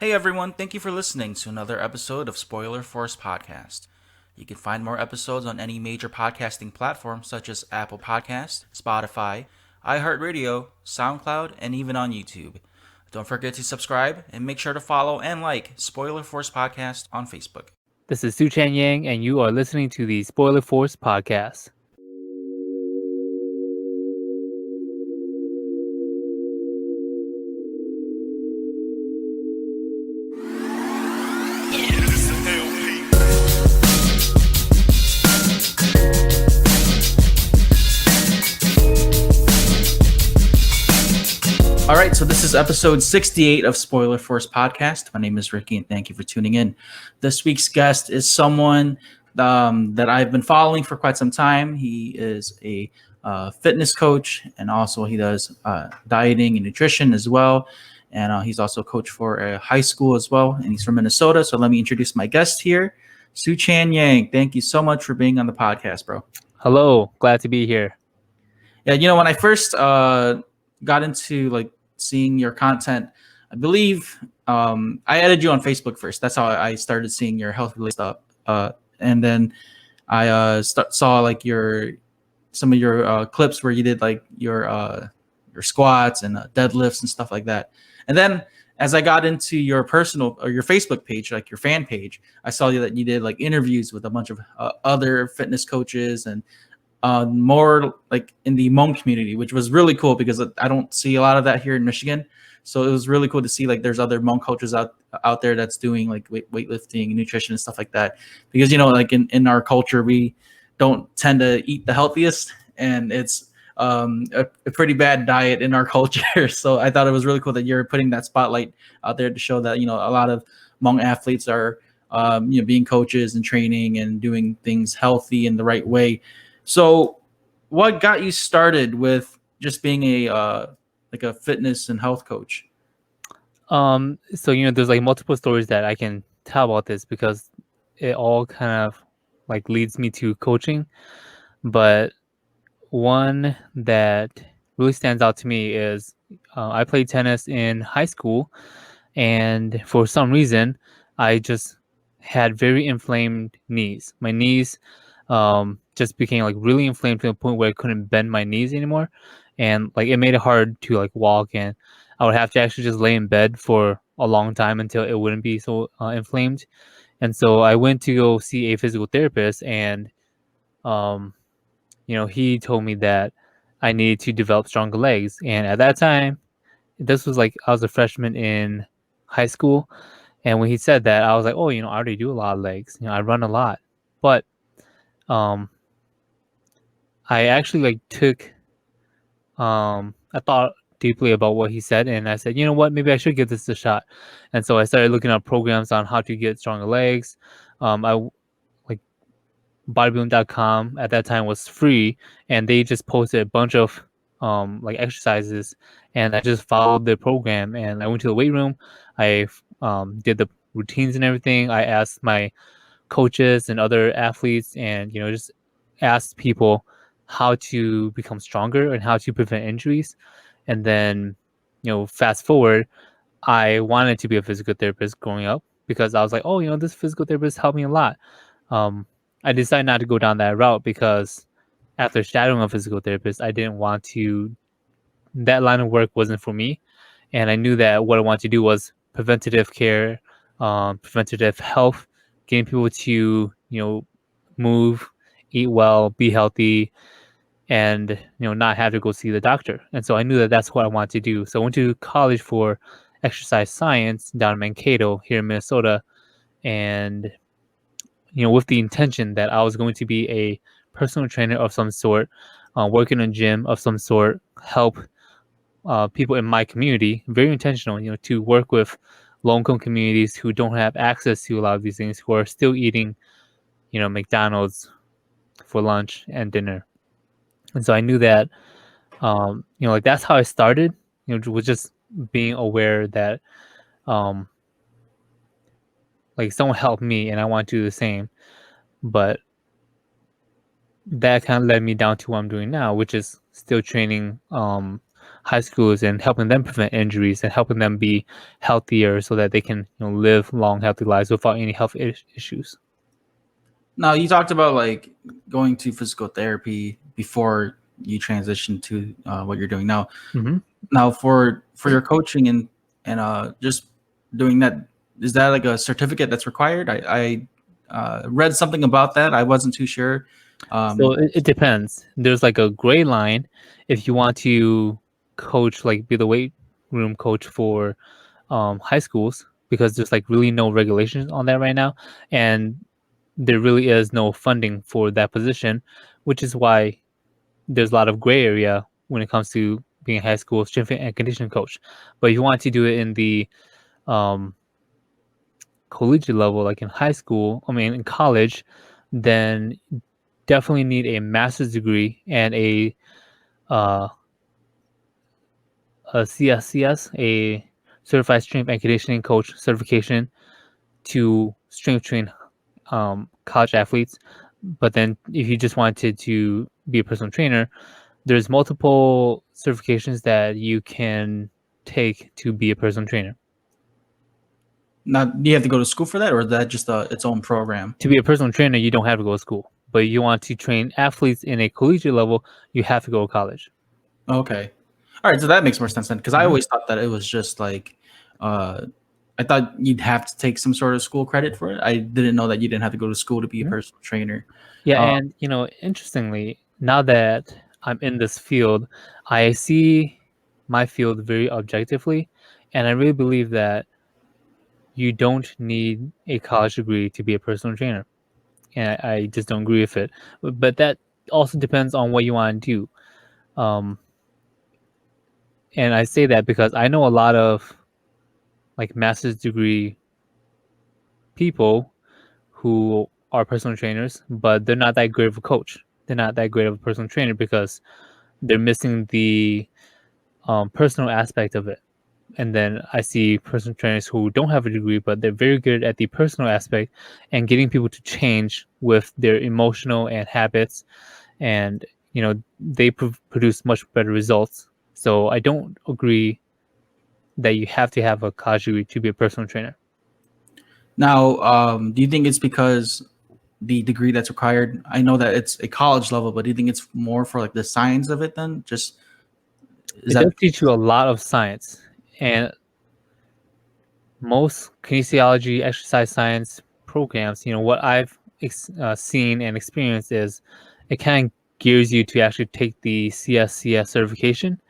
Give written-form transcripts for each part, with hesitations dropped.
Hey everyone, thank you for listening to another episode of Spoiler Force Podcast. You can find more episodes on any major podcasting platform such as Apple Podcasts, Spotify, iHeartRadio, SoundCloud, and even on YouTube. Don't forget to subscribe and make sure to follow and like Spoiler Force Podcast on Facebook. This is SuChann Yang, and you are listening to the Spoiler Force Podcast. All right, so this is episode 68 of Spoiler Force Podcast. My name is Ricky, and thank you for tuning in. This week's guest is someone that I've been following for quite some time. He is a fitness coach, and also he does dieting and nutrition as well. And he's also a coach for a high school as well, and he's from Minnesota. So let me introduce my guest here, SuChann Yang. Thank you so much for being on the podcast, bro. Hello, glad to be here. Yeah, when I first got into seeing your content, I believe I added you on Facebook first. That's how I started seeing your health related stuff. And then I saw some of your clips where you did your squats and deadlifts and stuff like that. And then as I got into your personal or your Facebook page, like your fan page, I saw that you did interviews with a bunch of other fitness coaches and more like in the Hmong community, which was really cool because I don't see a lot of that here in Michigan. So it was really cool to see there's other Hmong coaches out there that's doing weightlifting and nutrition and stuff like that. Because in our culture we don't tend to eat the healthiest, and it's a pretty bad diet in our culture. So I thought it was really cool that you're putting that spotlight out there to show that a lot of Hmong athletes are being coaches and training and doing things healthy in the right way. So what got you started with just being a fitness and health coach? So there's multiple stories that I can tell about this because it all kind of leads me to coaching. But one that really stands out to me is I played tennis in high school, and for some reason I just had very inflamed knees. My knees just became really inflamed to the point where I couldn't bend my knees anymore, and it made it hard to walk, and I would have to actually just lay in bed for a long time until it wouldn't be so inflamed. And so I went to go see a physical therapist, and he told me that I needed to develop stronger legs. And at that time, this was I was a freshman in high school, and when he said that, I was like, oh, I already do a lot of legs. I run a lot, but I actually took I thought deeply about what he said, and I said, you know what, maybe I should give this a shot. And so I started looking up programs on how to get stronger legs. I bodybuilding.com at that time was free, and they just posted a bunch of exercises, and I just followed the program, and I went to the weight room. I did the routines and everything. I asked my coaches and other athletes, and just asked people how to become stronger and how to prevent injuries. And then fast forward, I wanted to be a physical therapist growing up because I was like, oh, this physical therapist helped me a lot. I decided not to go down that route because after shadowing a physical therapist, I didn't want to, that line of work wasn't for me. And I knew that what I wanted to do was preventative care, preventative health, getting people to, move, eat well, be healthy, and, not have to go see the doctor. And so I knew that that's what I wanted to do. So I went to college for exercise science down in Mankato here in Minnesota. And, with the intention that I was going to be a personal trainer of some sort, work in a gym of some sort, help people in my community, very intentional, to work with low-income communities who don't have access to a lot of these things, who are still eating, McDonald's for lunch and dinner. And so I knew that, that's how I started, was just being aware that, someone helped me and I want to do the same. But that kind of led me down to what I'm doing now, which is still training high schoolers and helping them prevent injuries and helping them be healthier so that they can live long, healthy lives without any health issues. Now, you talked about like going to physical therapy before you transition to what you're doing now. Mm-hmm. Now, for your coaching and just doing that, is that like a certificate that's required? I read something about that. I wasn't too sure. So it depends. There's like a gray line if you want to coach, like be the weight room coach for high schools, because there's like really no regulations on that right now, and there really is no funding for that position, which is why there's a lot of gray area when it comes to being a high school strength and conditioning coach. But if you want to do it in the um, collegiate level, like in high school, in college, then definitely need a master's degree and uh, a CSCS, a certified strength and conditioning coach certification to strength train college athletes. But then if you just wanted to be a personal trainer, there's multiple certifications that you can take to be a personal trainer. now, do you have to go to school for that, or is that just its own program? To be a personal trainer, you don't have to go to school. But you want to train athletes in a collegiate level, you have to go to college. Okay. All right, so that makes more sense then, because I Mhm. always thought that it was just like, I thought you'd have to take some sort of school credit for it. I didn't know that you didn't have to go to school to be a Mhm. personal trainer. Yeah, Uh, and interestingly, now that I'm in this field, I see my field very objectively, and I really believe that you don't need a college degree to be a personal trainer. And I just don't agree with it. But that also depends on what you want to do. And I say that because I know a lot of like master's degree people who are personal trainers, but they're not that great of a coach. They're not that great of a personal trainer because they're missing the personal aspect of it. And then I see personal trainers who don't have a degree, but they're very good at the personal aspect and getting people to change with their emotional and habits. And, they produce much better results. So I don't agree that you have to have a college degree to be a personal trainer. Now, do you think it's because the degree that's required? I know that it's a college level, but do you think it's more for like the science of it then? Just is It that does teach you a lot of science. And most kinesiology, exercise science programs, what I've seen and experienced is it kind of gears you to actually take the CSCS certification.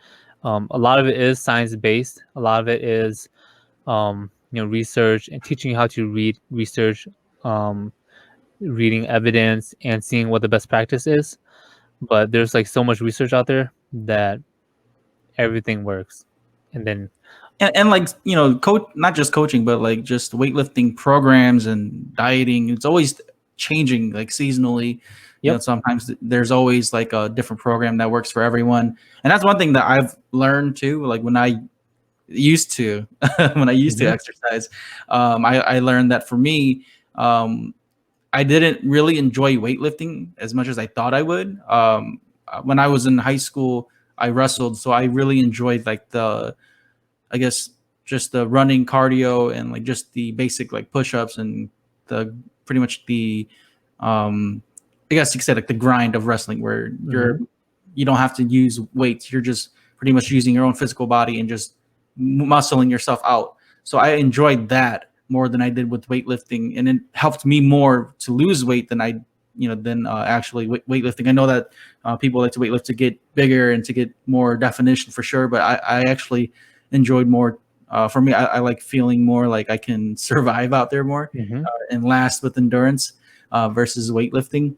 A lot of it is science based. A lot of it is, research and teaching you how to read research, um, reading evidence, and seeing what the best practice is. But there's like so much research out there that everything works. And then, and like coach, not just coaching, but like just weightlifting programs and dieting. It's always changing, like seasonally. yep. Sometimes there's always like a different program that works for everyone, and that's one thing that I've learned too. Like when I used to when I used to Mhm. exercise, I learned that for me, I didn't really enjoy weightlifting as much as I thought I would. When I was in high school, I wrestled, so I really enjoyed like I guess just the running cardio and like just the basic like push-ups and the pretty much the um I guess you could say like the grind of wrestling where Mhm. you don't have to use weights. You're just pretty much using your own physical body and just muscling yourself out. So I enjoyed that more than I did with weightlifting, and it helped me more to lose weight than actually weightlifting. I know that people like to weightlift to get bigger and to get more definition for sure, but I actually enjoyed more. For me, I like feeling more like I can survive out there more Mhm. and last with endurance versus weightlifting.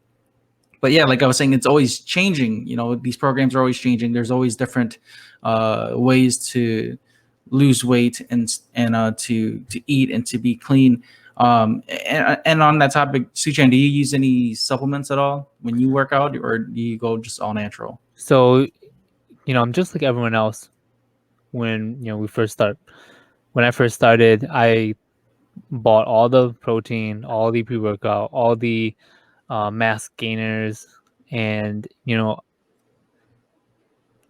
But yeah, like I was saying, it's always changing. These programs are always changing. There's always different ways to lose weight and to eat and to be clean. And on that topic, SuChann, do you use any supplements at all when you work out, or do you go just all natural? So, I'm just like everyone else when, we first start. When I first started, I bought all the protein, all the pre-workout, all the mass gainers. And,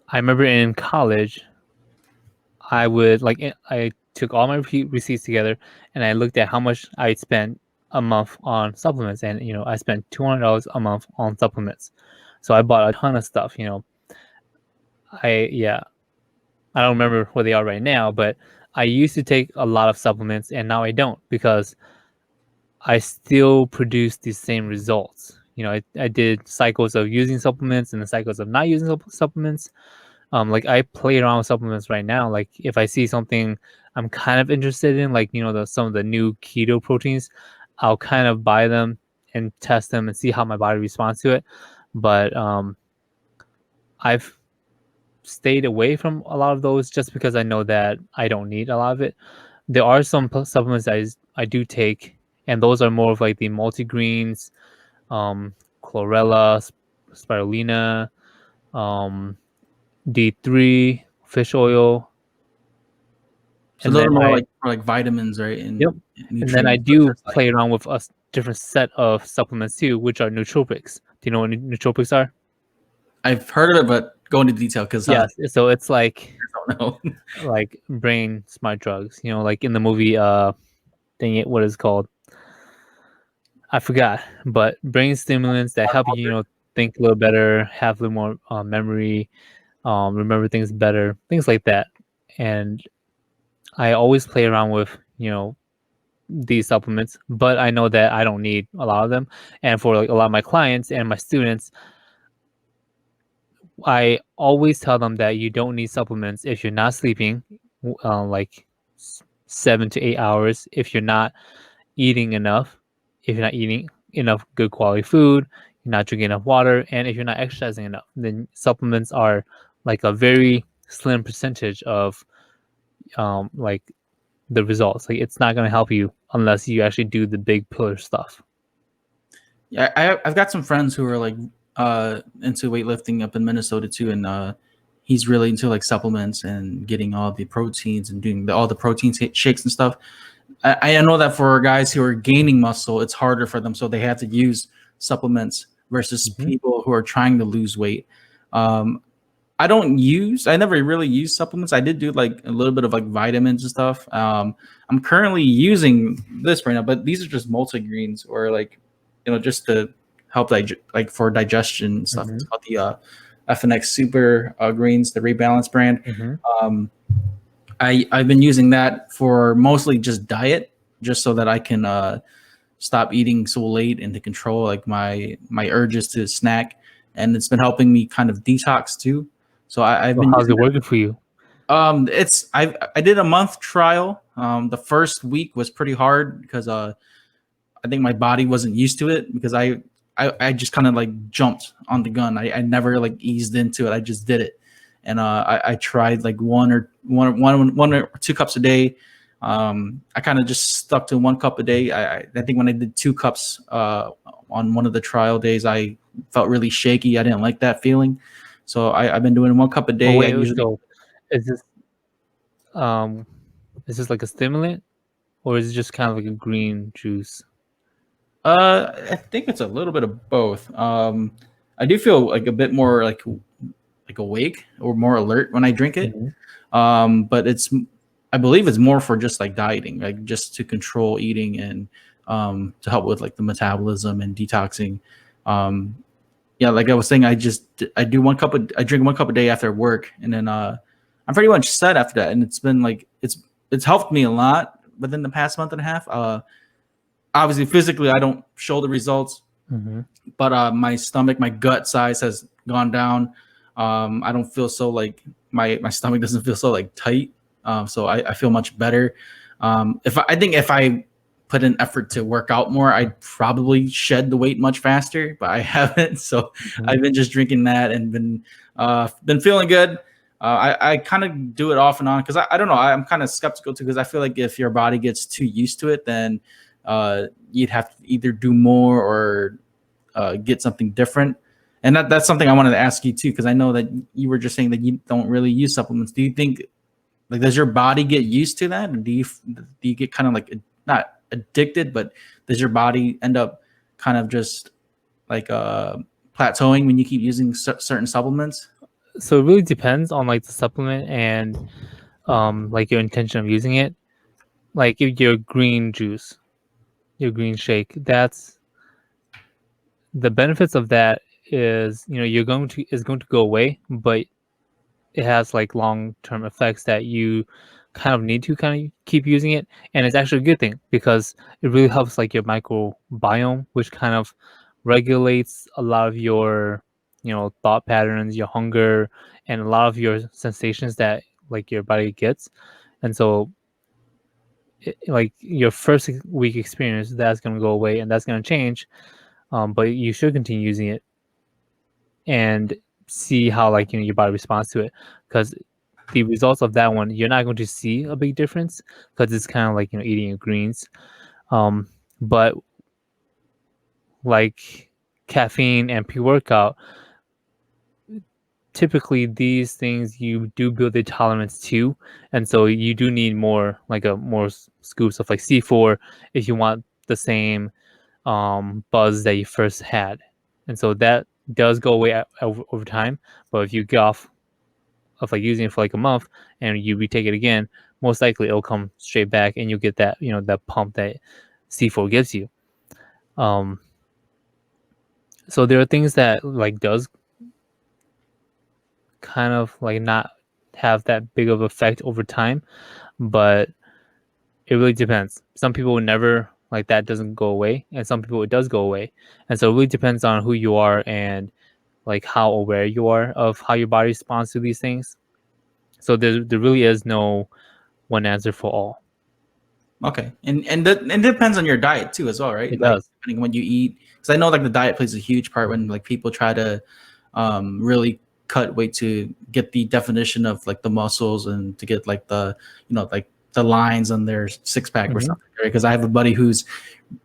I remember in college, I would I took all my receipts together and I looked at how much I spent a month on supplements, and I spent $200 a month on supplements. So I bought a ton of stuff. I don't remember where they are right now, but I used to take a lot of supplements and now I don't, because I still produce the same results. I did cycles of using supplements and the cycles of not using supplements. Like I play around with supplements right now. Like if I see something I'm kind of interested in, like some of the new keto proteins, I'll kind of buy them and test them and see how my body responds to it. But I've stayed away from a lot of those just because I know that I don't need a lot of it. There are some supplements I do take, and those are more of like the multigreens, chlorella, spirulina, D3, fish oil. So those are more like for like vitamins, right? And Yep. nutrients. And then I do play around with a different set of supplements too, which are nootropics. Do you know what nootropics are? I've heard of it, but go into detail because yes. So it's like I don't know. like brain smart drugs. Like in the movie, dang it, what is it called? I forgot. But brain stimulants that help you, think a little better, have a little more memory, remember things better, things like that. And I always play around with these supplements, but I know that I don't need a lot of them. And for like a lot of my clients and my students, I always tell them that you don't need supplements if you're not sleeping like 7 to 8 hours, if you're not eating enough, if you're not eating enough good quality food, you're not drinking enough water, and if you're not exercising enough. Then supplements are like a very slim percentage of like the results. Like it's not going to help you unless you actually do the big pillar stuff. Yeah, I've got some friends who are like into weightlifting up in Minnesota too, and he's really into like supplements and getting all the proteins and doing all the protein shakes and stuff. I know that for guys who are gaining muscle, it's harder for them, so they have to use supplements versus people who are trying to lose weight. I never really use supplements. I did do like a little bit of like vitamins and stuff. I'm currently using this right now, but these are just multigreens or like, just to help like for digestion and stuff. It's called the FNX Super Greens, the Rebalance brand. I've been using that for mostly just diet, just so that I can stop eating so late and to control like my urges to snack. And it's been helping me kind of detox too. So I've been. How's it working for you? I did a month trial. The first week was pretty hard because I think my body wasn't used to it, because I just kind of like jumped on the gun. I never like eased into it. I just did it, and I tried like one or 2 cups a day. I kind of just stuck to 1 cup a day. I think when I did 2 cups on one of the trial days, I felt really shaky. I didn't like that feeling. So I've been doing 1 cup a day. So is this like a stimulant, or is it just kind of like a green juice? I think it's a little bit of both. I do feel like a bit more like awake or more alert when I drink it. But I believe it's more for just like dieting, like just to control eating and to help with like the metabolism and detoxing. Yeah, like I was saying, I drink 1 cup a day after work, and then I'm pretty much set after that. And it's been like it's helped me a lot within the past month and a half. Obviously, physically, I don't show the results, but my stomach, my gut size has gone down. I don't feel so like my stomach doesn't feel so like tight. So I feel much better. If I put in effort to work out more, I'd probably shed the weight much faster, but I haven't. So I've been just drinking that and been feeling good. I kind of do it off and on because I don't know. I'm kind of skeptical too, because I feel like if your body gets too used to it, then you'd have to either do more or get something different. And that's something I wanted to ask you too, because I know that you were just saying that you don't really use supplements. Do you think, like, does your body get used to that? Or do you get kind of like, not addicted, but does your body end up kind of just like plateauing when you keep using certain supplements? So it really depends on like the supplement and like your intention of using it. Like if your green juice, your green shake, that's the benefits of that is, you know, is going to go away, but it has like long-term effects that you kind of need to kind of keep using it. And it's actually a good thing because it really helps like your microbiome, which kind of regulates a lot of your, you know, thought patterns, your hunger, and a lot of your sensations that like your body gets. And so like your first week experience, that's going to go away and that's going to change. But you should continue using it and see how like, you know, your body responds to it, because the results of that one, you're not going to see a big difference because it's kind of like, you know, eating your greens. But like caffeine and pre-workout, typically these things you do build a tolerance to, and so you do need more like more scoops of like C4 if you want the same buzz that you first had. And so that does go away over time. But if you get off of like using it for like a month and you retake it again, most likely it'll come straight back and you'll get that, you know, that pump that C4 gives you. So there are things that like does kind of like not have that big of effect over time, but it really depends. Some people would never, like, that doesn't go away, and some people it does go away. And so it really depends on who you are and like how aware you are of how your body responds to these things. So there really is no one answer for all. Okay, and it depends on your diet too, as well, right? It Like does. depending on what you eat, because I know like the diet plays a huge part when like people try to really cut weight to get the definition of like the muscles and to get like the, you know, like the lines on their six pack or Mhm. something. Right? Because I have a buddy who's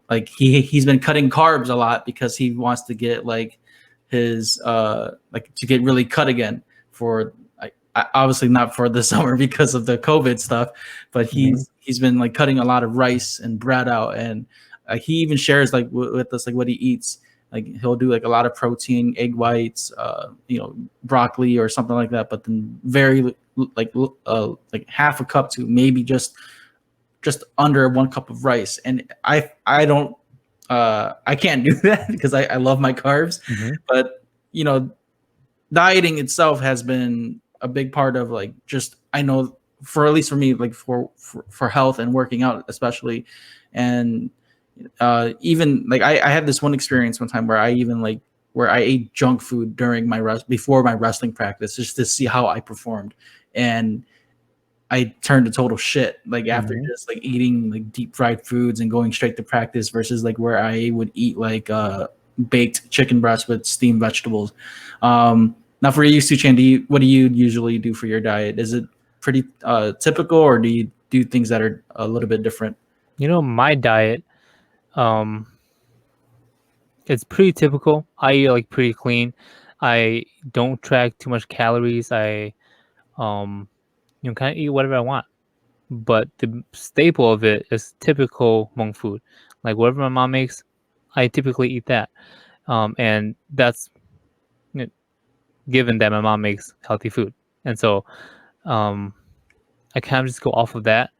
like he's been cutting carbs a lot because he wants to get like his like to get really cut again for obviously not for the summer because of the COVID stuff, but Mhm. he's been like cutting a lot of rice and bread out, and he even shares like with us like what he eats. Like he'll do like a lot of protein, egg whites, you know, broccoli or something like that, but then very like half a cup to maybe just under 1 cup of rice. And I don't I can't do that because I love my carbs, Mhm. but you know, dieting itself has been a big part of like just I know for at least for me like for health and working out especially. And even like I had this one experience one time where I even like where I ate junk food during my rest before my wrestling practice just to see how I performed. And I turned to total shit like after Mhm. just like eating like deep fried foods and going straight to practice versus like where I would eat like baked chicken breast with steamed vegetables. Now for you, SuChann, what do you usually do for your diet? Is it pretty typical, or do you do things that are a little bit different? You know, my diet, um, it's pretty typical. I eat like pretty clean. I don't track too much calories. I um, you know, kind of eat whatever I want. But the staple of it is typical Hmong food. Like whatever my mom makes, I typically eat that. And that's, you know, given that my mom makes healthy food. And so um, I kind of just go off of that.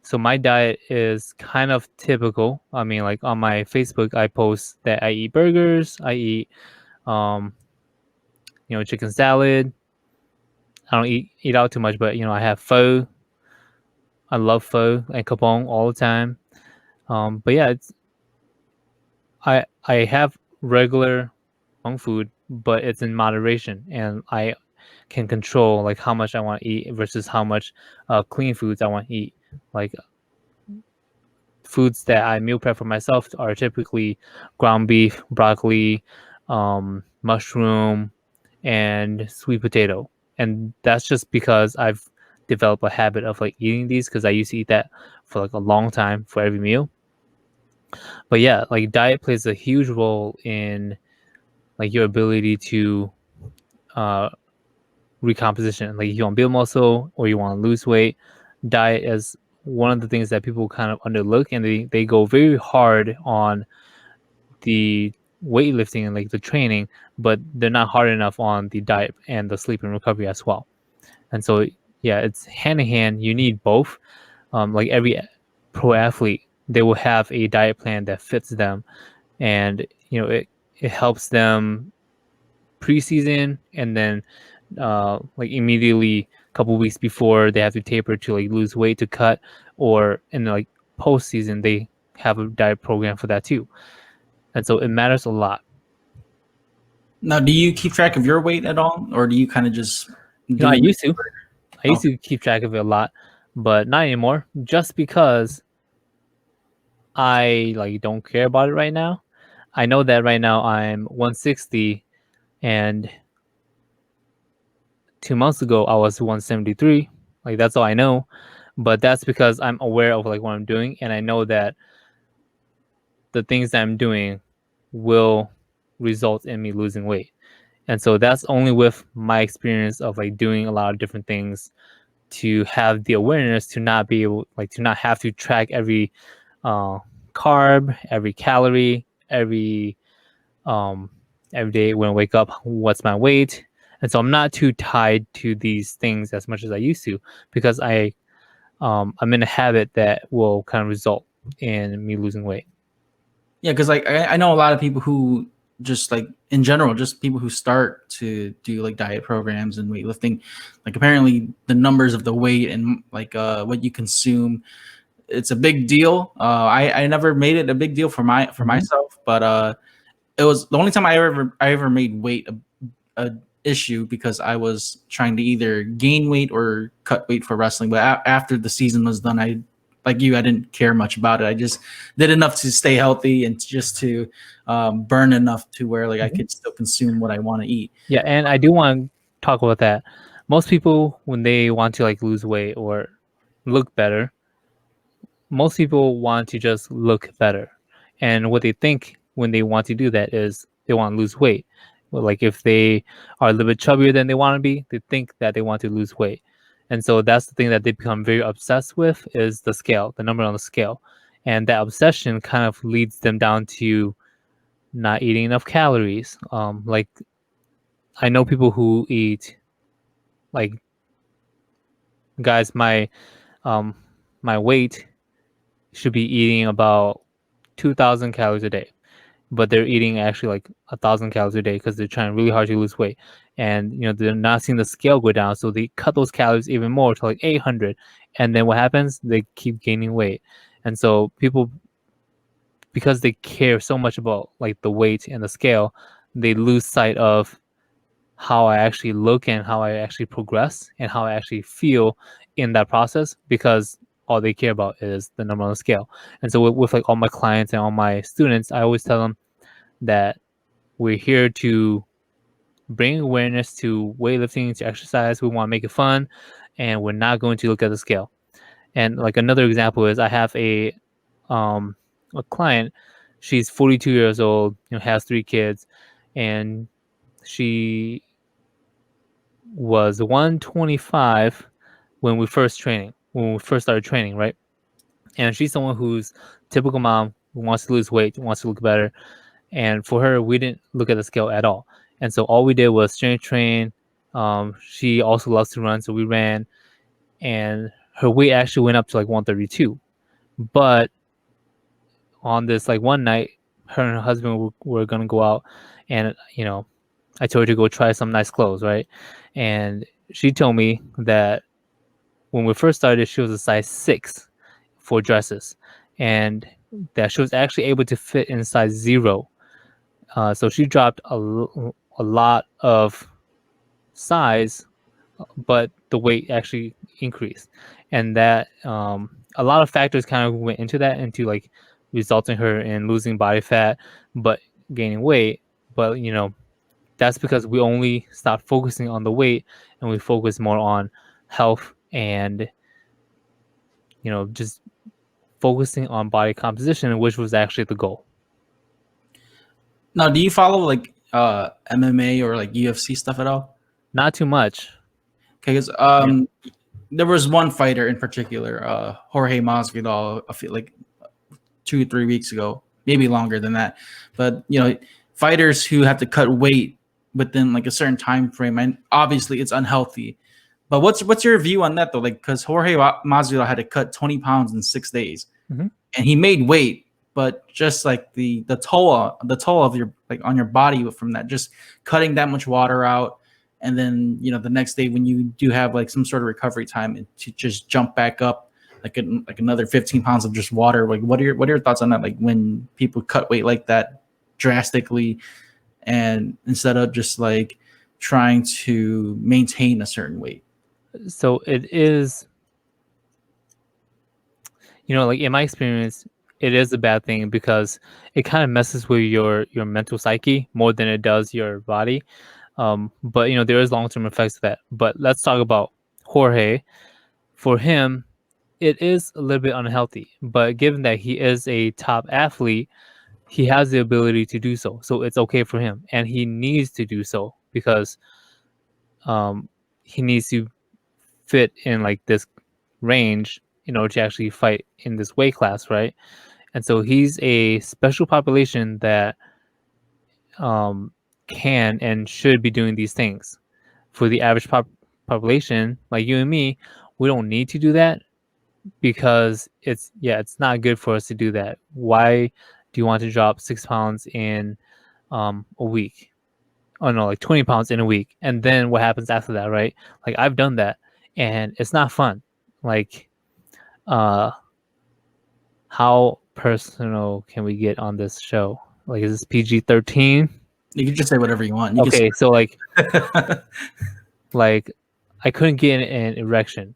So my diet is kind of typical. I mean, like on my Facebook, I post that I eat burgers, I eat, um, you know, chicken salad. I don't eat out too much, but you know, I have pho. I love pho and kapong all the time. But yeah, I have regular Hmong food, but it's in moderation, and I can control like how much I want to eat versus how much clean foods I want to eat. Like foods that I meal prep for myself are typically ground beef, broccoli, mushroom, and sweet potato. And that's just because I've developed a habit of like eating these because I used to eat that for like a long time for every meal. But yeah, like diet plays a huge role in like your ability to uh recomposition. Like if you want to build muscle or you want to lose weight, diet is one of the things that people kind of underlook, and they go very hard on the weightlifting and like the training, but they're not hard enough on the diet and the sleep and recovery as well. And so yeah, it's hand in hand. You need both. Like every pro athlete, they will have a diet plan that fits them, and it helps them preseason, and then like immediately a couple weeks before they have to taper to like lose weight to cut, or in like postseason they have a diet program for that too, and so it matters a lot. Now, do you keep track of your weight at all, or do you kind of just do? I used to. I used Okay. to keep track of it a lot, but not anymore. Just because I like don't care about it right now. I know that right now I'm 160, and 2 months ago I was 173. Like that's all I know, but that's because I'm aware of like what I'm doing, and I know that the things that I'm doing will result in me losing weight. And so that's only with my experience of like doing a lot of different things to have the awareness to not be able, like, to not have to track every uh, carb, every calorie, um, every day when I wake up, what's my weight. And so I'm not too tied to these things as much as I used to, because I'm in a habit that will kind of result in me losing weight. Yeah, because like I know a lot of people who just like in general, just people who start to do like diet programs and weightlifting, like apparently the numbers of the weight and like what you consume, it's a big deal. I never made it a big deal for myself, but it was the only time I ever made weight a issue because I was trying to either gain weight or cut weight for wrestling. But after the season was done, I like you, I didn't care much about it. I just did enough to stay healthy and just to burn enough to where like I could still consume what I want to eat. Yeah, and I do want to talk about that. Most people, when they want to like lose weight or look better, most people want to just look better. And what they think when they want to do that is they want to lose weight. Well, like if they are a little bit chubbier than they want to be, they think that they want to lose weight. And so that's the thing that they become very obsessed with, is the scale, the number on the scale. And that obsession kind of leads them down to not eating enough calories. Like I know people who eat, like, guys, um my weight should be eating about 2,000 calories a day, but they're eating actually like 1,000 calories a day because they're trying really hard to lose weight, and they're not seeing the scale go down, so they cut those calories even more to like 800, and then what happens? They keep gaining weight. And so people, because they care so much about like the weight and the scale, they lose sight of how I actually look and how I actually progress and how I actually feel in that process, because all they care about is the number on the scale. And so with like all my clients and all my students, I always tell them that we're here to bring awareness to weightlifting, to exercise. We want to make it fun, and we're not going to look at the scale. And like another example is I have a client. She's 42 years old, has 3 kids, and she was 125 when we first started training, right? And she's someone who's typical mom, who wants to lose weight, wants to look better. And for her, we didn't look at the scale at all. And so all we did was strength train. She also loves to run, so we ran, and her weight actually went up to like 132. But on this like one night, her and her husband were gonna go out, and I told her to go try some nice clothes, right? And she told me that when we first started, she was a size 6 for dresses, and that she was actually able to fit in size 0. So she dropped a lot of size, but the weight actually increased, and that a lot of factors kind of went into that, into like resulting her in losing body fat but gaining weight. But that's because we only stopped focusing on the weight, and we focus more on health and just focusing on body composition, which was actually the goal. Now, do you follow like MMA or like UFC stuff at all? Not too much. Okay, because there was one fighter in particular, Jorge Masvidal, I feel like 2 or 3 weeks ago, maybe longer than that. But fighters who have to cut weight within like a certain time frame, and obviously it's unhealthy. But what's your view on that though? Like, because Jorge Masvidal had to cut 20 pounds in 6 days, Mhm. and he made weight, but just like the toll of your like on your body from that, just cutting that much water out, and then the next day when you do have like some sort of recovery time to just jump back up like another 15 pounds of just water. Like, what are your thoughts on that? Like when people cut weight like that drastically, and instead of just like trying to maintain a certain weight. So it is, like in my experience, it is a bad thing because it kind of messes with your mental psyche more than it does your body. But there is long-term effects of that. But let's talk about Jorge. For him, it is a little bit unhealthy, but given that he is a top athlete, he has the ability to do so. So it's okay for him, and he needs to do so because he needs to fit in like this range in order to actually fight in this weight class, right? And so he's a special population that can and should be doing these things. For the average population, like you and me, we don't need to do that because it's not good for us to do that. Why do you want to drop 6 pounds in a week? Oh no, like 20 pounds in a week. And then what happens after that, right? Like I've done that and it's not fun. Like how personal can we get on this show? Like is this PG-13? You can just say whatever you want. Okay, so like like I couldn't get an erection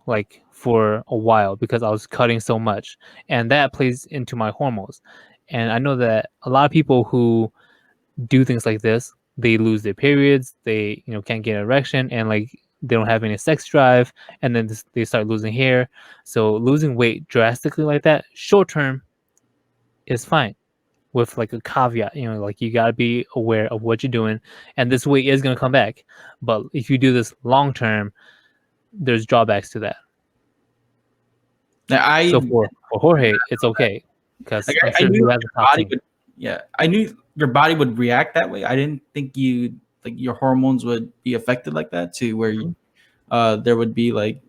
like for a while because I was cutting so much, and that plays into my hormones. And I know that a lot of people who do things like this, they lose their periods, they can't get an erection, and like they don't have any sex drive, and then they start losing hair. So losing weight drastically like that short term is fine, with like a caveat, like you got to be aware of what you're doing, and this weight is going to come back. But if you do this long term, there's drawbacks to that. So for Jorge, it's okay because like, I'm I sure he knew has your a top body team. would, I knew your body would react that way. I didn't think your hormones would be affected like that to where there would be like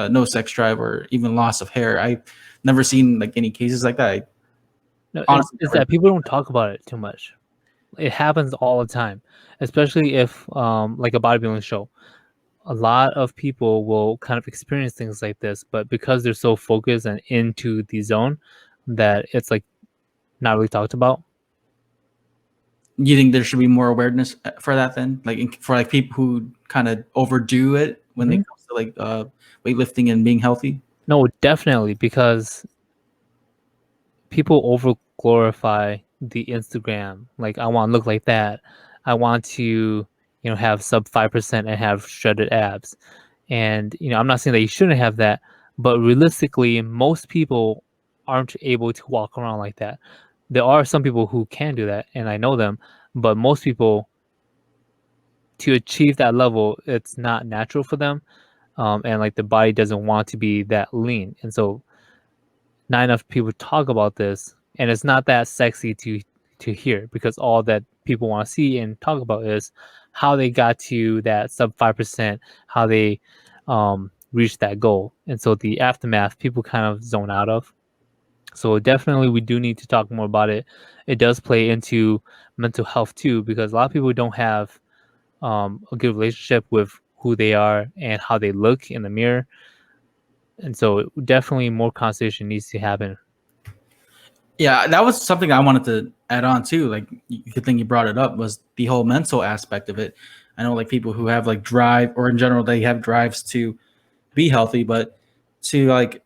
no sex drive or even loss of hair. I've never seen like any cases like that. I No, honestly it's never. that people don't talk about it too much. It happens all the time, especially if like a bodybuilding show. A lot of people will kind of experience things like this, but because they're so focused and into the zone, that it's like not really talked about. You think there should be more awareness for that then, like for like people who kind of overdo it when it comes to like weightlifting and being healthy? No, definitely, because people over glorify the Instagram. Like, I want to look like that. I want to, have sub 5% and have shredded abs. And, I'm not saying that you shouldn't have that, but realistically, most people aren't able to walk around like that. There are some people who can do that, and I know them, but most people, to achieve that level, it's not natural for them. And like the body doesn't want to be that lean. And so not enough people talk about this, and it's not that sexy to hear because all that people want to see and talk about is how they got to that sub 5%, how they reached that goal. And so the aftermath people kind of zone out of. So definitely we do need to talk more about it. It does play into mental health too, because a lot of people don't have a good relationship with who they are and how they look in the mirror. And so definitely more conversation needs to happen. Yeah, that was something I wanted to add on too. Like, good thing you brought it up was the whole mental aspect of it. I know like people who have like drive, or in general they have drives to be healthy, but to like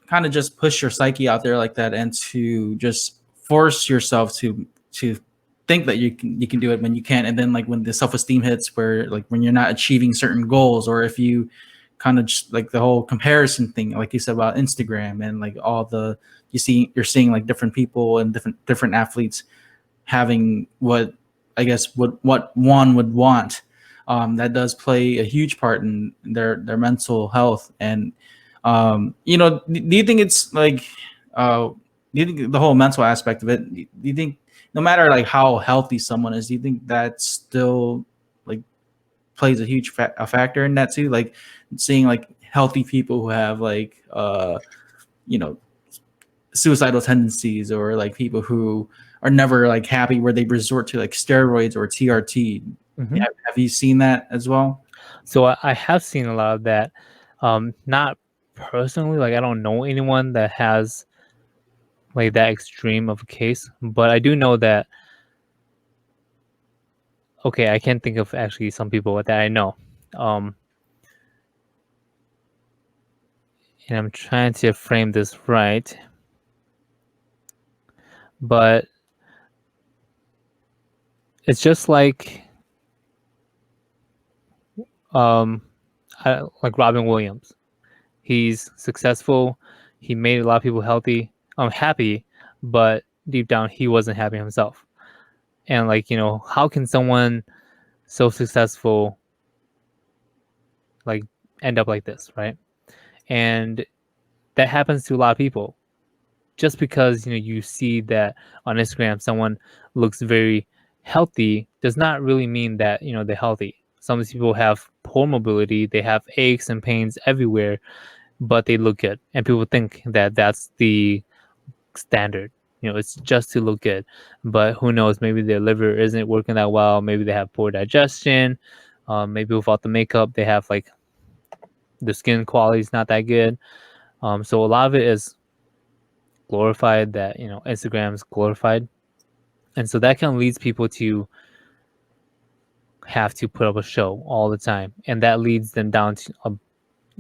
kind of just push your psyche out there like that, and to just force yourself to think that you can do it when you can't, and then like when the self-esteem hits, where like when you're not achieving certain goals, or if you kind of just like the whole comparison thing, like you said about Instagram, and like all the you're seeing like different people and different athletes having what I guess what one would want. That does play a huge part in their mental health. And do you think it's like do you think the whole mental aspect of it, do you think no matter like how healthy someone is, do you think that's still like plays a huge a factor in that too. Like seeing like healthy people who have like you know, suicidal tendencies, or like people who are never like happy, where they resort to like steroids or TRT. Mm-hmm. Have you seen that as well? So I have seen a lot of that. Not personally, like I don't know anyone that has like that extreme of a case, but I do know that. Okay, I can't think of actually some people that I know. Um, and I'm trying to frame this right, but it's just like like Robin Williams. He's successful. He made a lot of people happy, but deep down he wasn't happy himself. And like, how can someone so successful like end up like this, right? And that happens to a lot of people. Just because you see that on Instagram someone looks very healthy does not really mean that they're healthy. Some of these people have poor mobility, they have aches and pains everywhere, but they look good, and people think that that's the standard. It's just to look good, but who knows? Maybe their liver isn't working that well. Maybe they have poor digestion. Maybe without the makeup, they have like the skin quality is not that good. So a lot of it is glorified, that Instagram's glorified, and so that can leads people to have to put up a show all the time, and that leads them down to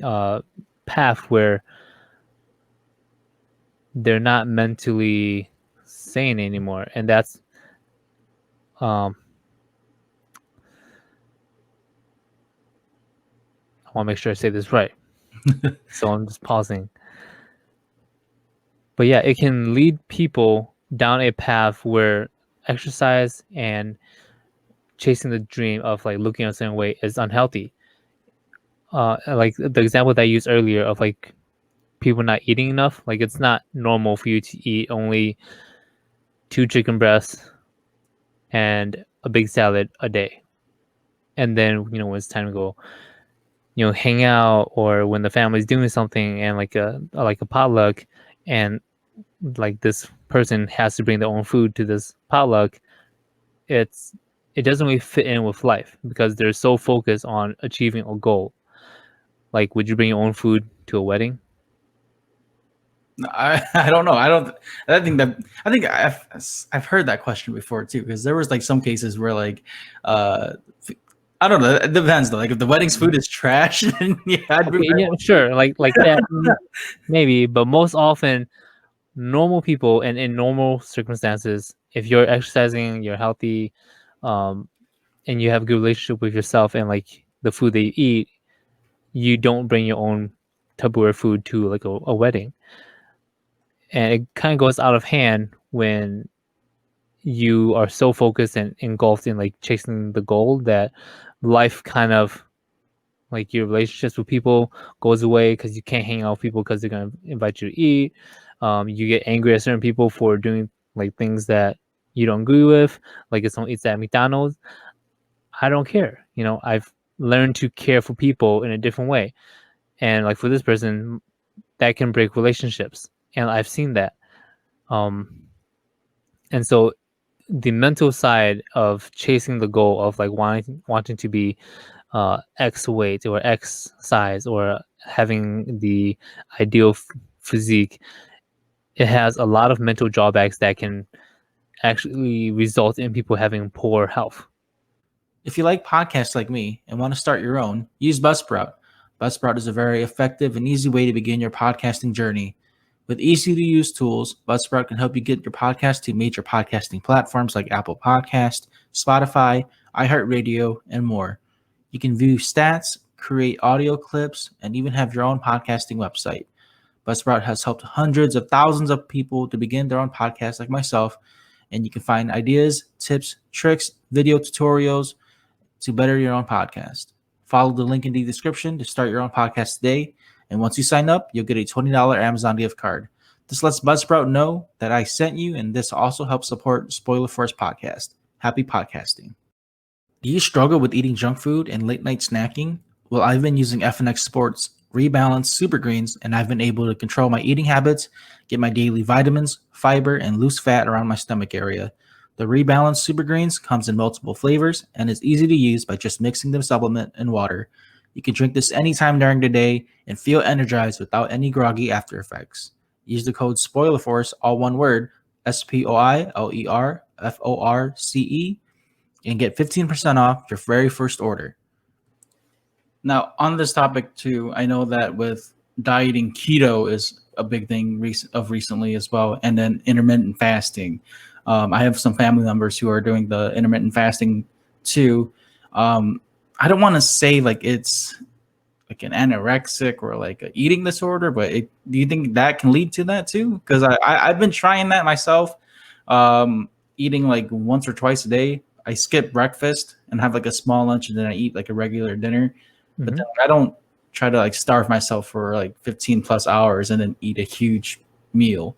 a path where they're not mentally sane anymore. And that's I want to make sure I say this right. So I'm just pausing. But yeah, it can lead people down a path where exercise and chasing the dream of like looking a certain way is unhealthy. Like the example that I used earlier of like people not eating enough. Like it's not normal for you to eat only 2 chicken breasts and a big salad a day. And then, when it's time to go, hang out, or when the family's doing something and like a potluck, and like this person has to bring their own food to this potluck, it doesn't really fit in with life because they're so focused on achieving a goal. Like, would you bring your own food to a wedding? I don't know. I think I've heard that question before too, because there was like some cases where like I don't know. It depends though. Like if the wedding's food is trash, then yeah, I'd Okay, yeah, sure, like that, maybe. But most often, normal people and in normal circumstances, if you're exercising, you're healthy, and you have a good relationship with yourself and like the food that you eat, you don't bring your own Tupperware food to like a wedding. And it kind of goes out of hand when you are so focused and engulfed in like chasing the goal that life kind of like your relationships with people goes away because you can't hang out with people because they're going to invite you to eat. You get angry at certain people for doing like things that you don't agree with. Like if someone eats at McDonald's, I don't care. I've learned to care for people in a different way. And like for this person, that can break relationships. And I've seen that. And so the mental side of chasing the goal of like wanting to be X weight or X size or having the ideal physique, it has a lot of mental drawbacks that can actually result in people having poor health. If you like podcasts like me and want to start your own, use Buzzsprout. Buzzsprout is a very effective and easy way to begin your podcasting journey. With easy to use tools, Buzzsprout can help you get your podcast to major podcasting platforms like Apple Podcast, Spotify, iHeartRadio, and more. You can view stats, create audio clips, and even have your own podcasting website. Buzzsprout has helped hundreds of thousands of people to begin their own podcasts like myself, and you can find ideas, tips, tricks, video tutorials to better your own podcast. Follow the link in the description to start your own podcast today. And once you sign up, you'll get a $20 Amazon gift card. This lets Buzzsprout know that I sent you, and this also helps support Spoiler First Podcast. Happy podcasting. Do you struggle with eating junk food and late night snacking? Well, I've been using FNX Sports Rebalanced Super Greens, and I've been able to control my eating habits, get my daily vitamins, fiber, and loose fat around my stomach area. The Rebalanced Super Greens comes in multiple flavors and is easy to use by just mixing the supplement in water. You can drink this anytime during the day and feel energized without any groggy after effects. Use the code SPOILERFORCE, all one word, SPOILERFORCE, and get 15% off your very first order. Now, on this topic too, I know that with dieting, keto is a big thing recently as well, and then intermittent fasting. I have some family members who are doing the intermittent fasting too. I don't want to say like it's like an anorexic or like a eating disorder, but do you think that can lead to that too? Because I've been trying that myself, eating like once or twice a day. I skip breakfast and have like a small lunch, and then I eat like a regular dinner. But then I don't try to like starve myself for like 15 plus hours and then eat a huge meal.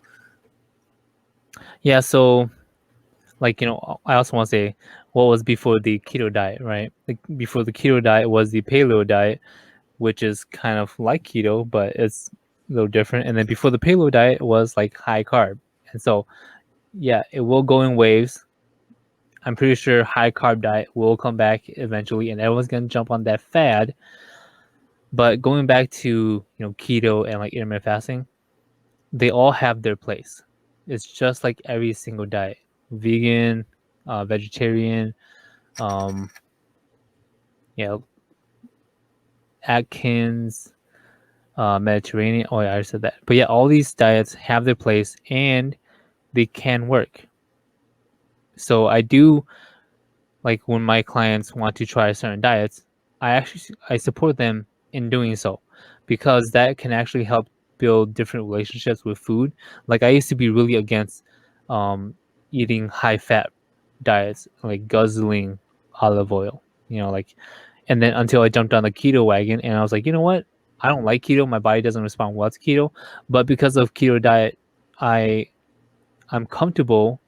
Yeah, so like, you know, I also want to say what was before the keto diet, right? Like before the keto diet was the paleo diet, which is kind of like keto, but it's a little different. And then before the paleo diet was like high carb. And so, yeah, it will go in waves. I'm pretty sure high carb diet will come back eventually, and everyone's going to jump on that fad. But going back to, you know, keto and like intermittent fasting, they all have their place. It's just like every single diet, vegan, vegetarian, you know, Atkins, Mediterranean. Oh, yeah, I already said that. But yeah, all these diets have their place and they can work. So I do, like when my clients want to try certain diets, I support them in doing so, because that can actually help build different relationships with food. Like I used to be really against eating high fat diets, like guzzling olive oil, you know, like, and then until I jumped on the keto wagon and I was like, you know what? I don't like keto. My body doesn't respond well to keto. But because of keto diet, I'm comfortable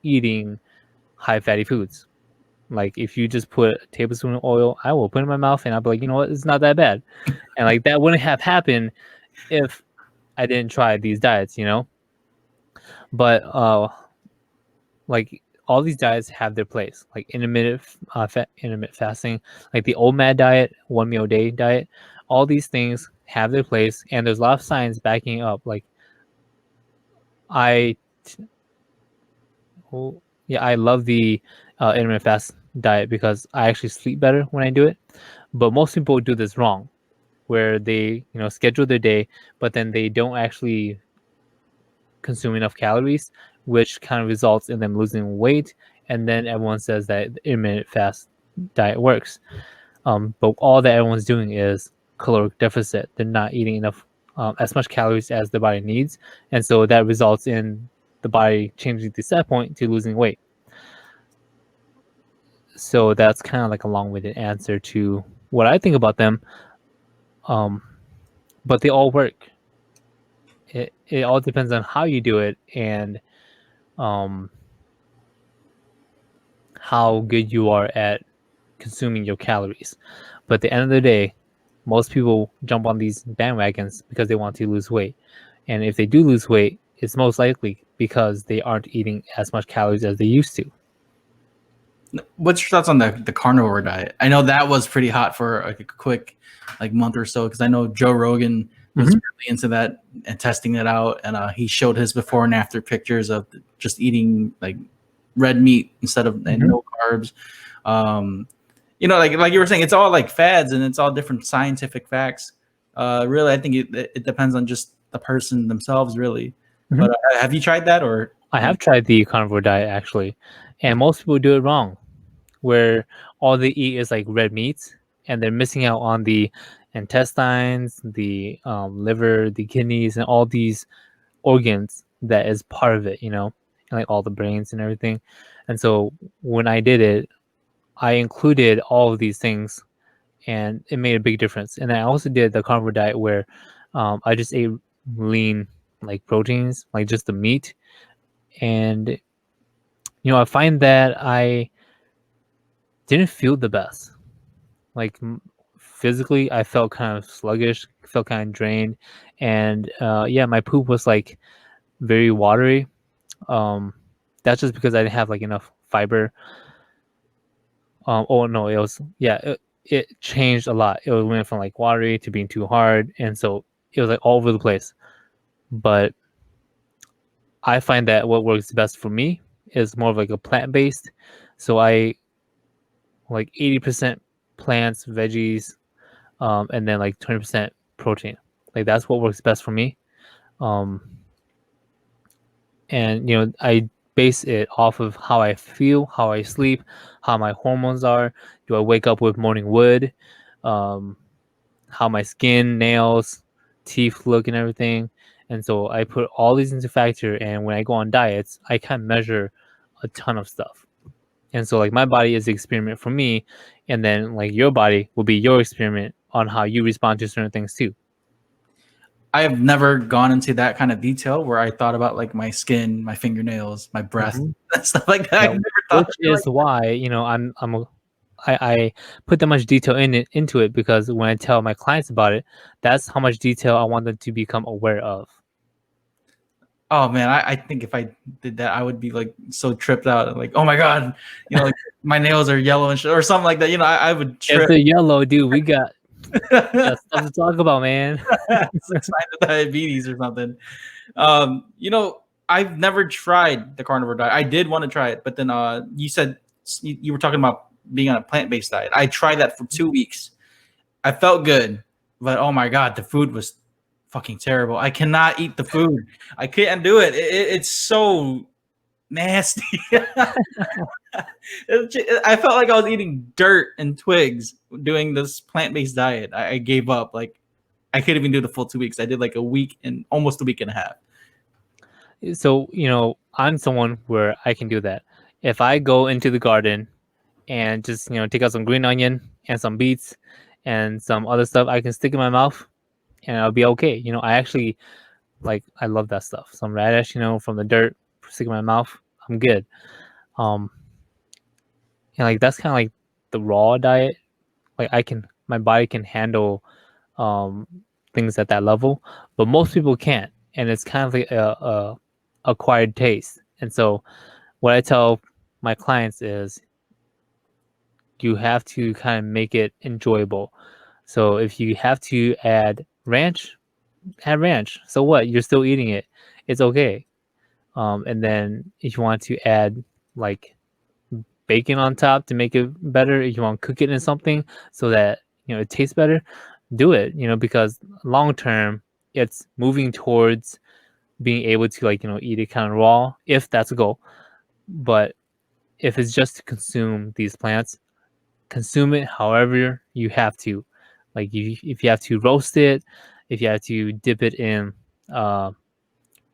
eating high fatty foods. Like if you just put a tablespoon of oil, I will put it in my mouth and I'll be like, you know what, it's not that bad. And like that wouldn't have happened if I didn't try these diets, you know? But like all these diets have their place. Like intermittent fasting, like the OMAD diet, 1 meal a day diet, all these things have their place, and there's a lot of science backing up. Like I I love the intermittent fast diet because I actually sleep better when I do it. But most people do this wrong, where they, you know, schedule their day, but then they don't actually consume enough calories, which kind of results in them losing weight. And then everyone says that the intermittent fast diet works. But all that everyone's doing is caloric deficit. They're not eating enough, as much calories as the body needs. And so that results in the body changing the set point to losing weight. So that's kind of like a long-winded answer to what I think about them. But they all work. It all depends on how you do it and how good you are at consuming your calories. But at the end of the day, most people jump on these bandwagons because they want to lose weight. And if they do lose weight, it's most likely because they aren't eating as much calories as they used to. What's your thoughts on the carnivore diet? I know that was pretty hot for like a quick like month or so, because I know Joe Rogan was really into that and testing it out, and he showed his before and after pictures of just eating like red meat instead of and no carbs. You know, like you were saying, it's all like fads and it's all different scientific facts. Really, I think it depends on just the person themselves, really. But have you tried that? Or I have tried the carnivore diet actually, and most people do it wrong, where all they eat is like red meats, and they're missing out on the intestines, the liver, the kidneys, and all these organs that is part of it, you know, and like all the brains and everything. And so when I did it, I included all of these things, and it made a big difference. And I also did the carnivore diet where I just ate lean like proteins, like just the meat. And you know, I find that didn't feel the best. Like physically, I felt kind of sluggish, felt kind of drained, and yeah, my poop was like very watery. That's just because I didn't have like enough fiber. Oh no, it was it changed a lot. It went from like watery to being too hard, and so it was like all over the place. But I find that what works best for me is more of like a plant based. So I like 80% plants, veggies, and then like 20% protein. Like that's what works best for me. Um, and I base it off of how I feel, how I sleep, how my hormones are. Do I wake up with morning wood? Um, how my skin, nails, teeth look, and everything. And so I put all these into factor. And when I go on diets, I can measure a ton of stuff. And so like my body is the experiment for me, and then like your body will be your experiment on how you respond to certain things too. I have never gone into that kind of detail where I thought about like my skin, my fingernails, my breath, stuff like that. Yeah, I've never thought which of it like is why I put that much detail into it, because when I tell my clients about it, that's how much detail I want them to become aware of. oh man, I think if I did that, I would be like so tripped out. Like, oh my god, like my nails are yellow and shit, or something like that. I would trip. If they're yellow, dude, we got stuff to talk about, man. It's like signs of diabetes or something. I've never tried the carnivore diet. I did want to try it, but then you said you were talking about being on a plant-based diet. I tried that for 2 weeks. I felt good, but oh my god, the food was fucking terrible. I cannot eat the food. I can't do it. It's so nasty. I felt like I was eating dirt and twigs doing this plant-based diet. I gave up. Like I couldn't even do the full 2 weeks. I did like a week and almost a week and a half. So, I'm someone where I can do that. If I go into the garden and just, take out some green onion and some beets and some other stuff, I can stick in my mouth and I'll be okay. I actually I love that stuff. Some radish, from the dirt, stick in my mouth, I'm good. And like that's kind of like the raw diet. Like my body can handle things at that level, but most people can't, and it's kind of like a acquired taste. And so what I tell my clients is you have to kind of make it enjoyable. So if you have to add ranch, add ranch. So what? You're still eating it. It's okay. And then if you want to add like bacon on top to make it better, if you want to cook it in something so that it tastes better, do it. Because long term, it's moving towards being able to eat it kind of raw, if that's a goal. But if it's just to consume these plants, consume it however you have to. Like if you have to roast it, if you have to dip it in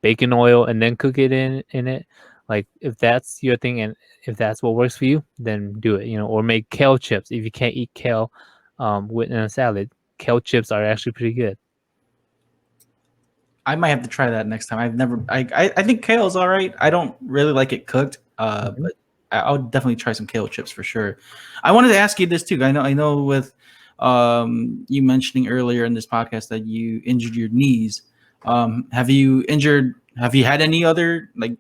bacon oil and then cook it in it, like if that's your thing and if that's what works for you, then do it. Or make kale chips if you can't eat kale with in a salad. Kale chips are actually pretty good. I might have to try that next time. I've never. I think kale's all right. I don't really like it cooked. But I'll definitely try some kale chips for sure. I wanted to ask you this too. I know with you mentioning earlier in this podcast that you injured your knees. Have you injured? Have you had any other like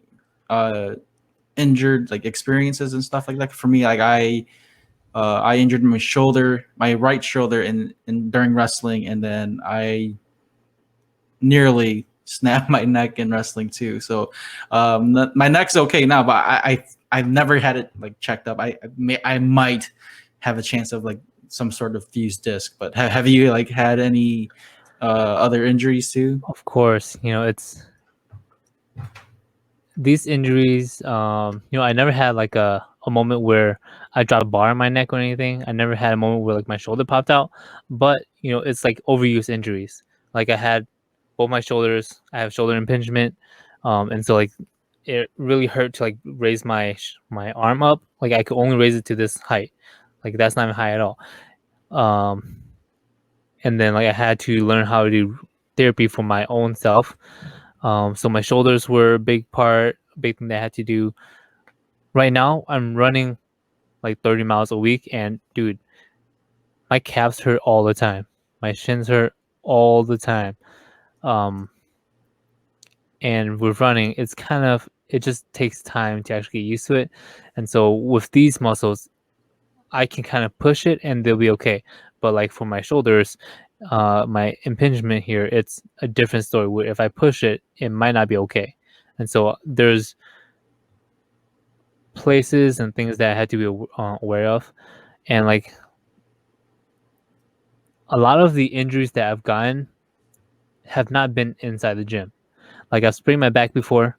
injured like experiences and stuff like that? For me, like I injured my shoulder, my right shoulder, in during wrestling, and then I nearly snapped my neck in wrestling too. So my neck's okay now, but I've never had it like checked up. I might have a chance of like some sort of fused disc. But have you like had any other injuries too? Of course, it's these injuries. I never had like a moment where I dropped a bar in my neck or anything. I never had a moment where like my shoulder popped out. But it's like overuse injuries. Like I had both my shoulders. I have shoulder impingement, and so like it really hurt to like raise my arm up. Like I could only raise it to this height. Like that's not even high at all. Um, and then like I had to learn how to do therapy for my own self. So my shoulders were a big thing that I had to do. Right now, I'm running like 30 miles a week, and dude, my calves hurt all the time. My shins hurt all the time. And with running, it just takes time to actually get used to it. And so with these muscles, I can kind of push it and they'll be okay. But like for my shoulders, my impingement here, it's a different story where if I push it, it might not be okay. And so there's places and things that I had to be aware of. And like a lot of the injuries that I've gotten have not been inside the gym. Like I've sprained my back before,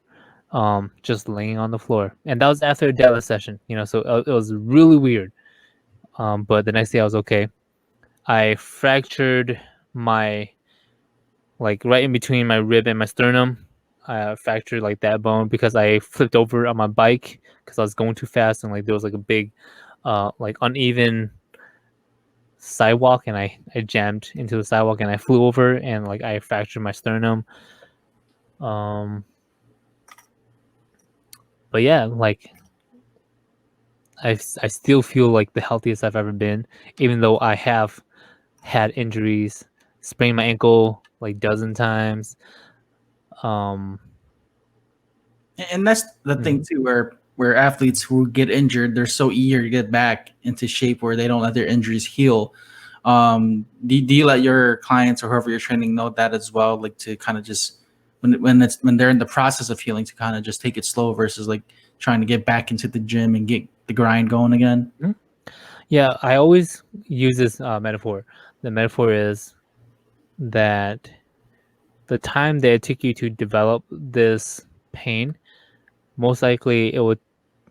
just laying on the floor, and that was after a deadlift session. So it was really weird. But the next day I was okay. I fractured my right in between my rib and my sternum. I fractured like that bone because I flipped over on my bike because I was going too fast and like there was like a big, like uneven sidewalk, and I jammed into the sidewalk and I flew over and like I fractured my sternum. But yeah, like I still feel like the healthiest I've ever been, even though I have had injuries, sprained my ankle like dozen times. And that's the thing Mhm. too, where athletes who get injured, they're so eager to get back into shape where they don't let their injuries heal. Do you let your clients or whoever you're training know that as well, like to kind of just when they're in the process of healing, to kind of just take it slow versus like trying to get back into the gym and get the grind going again? Mhm. Yeah, I always use this metaphor. The metaphor is that the time that it took you to develop this pain, most likely it would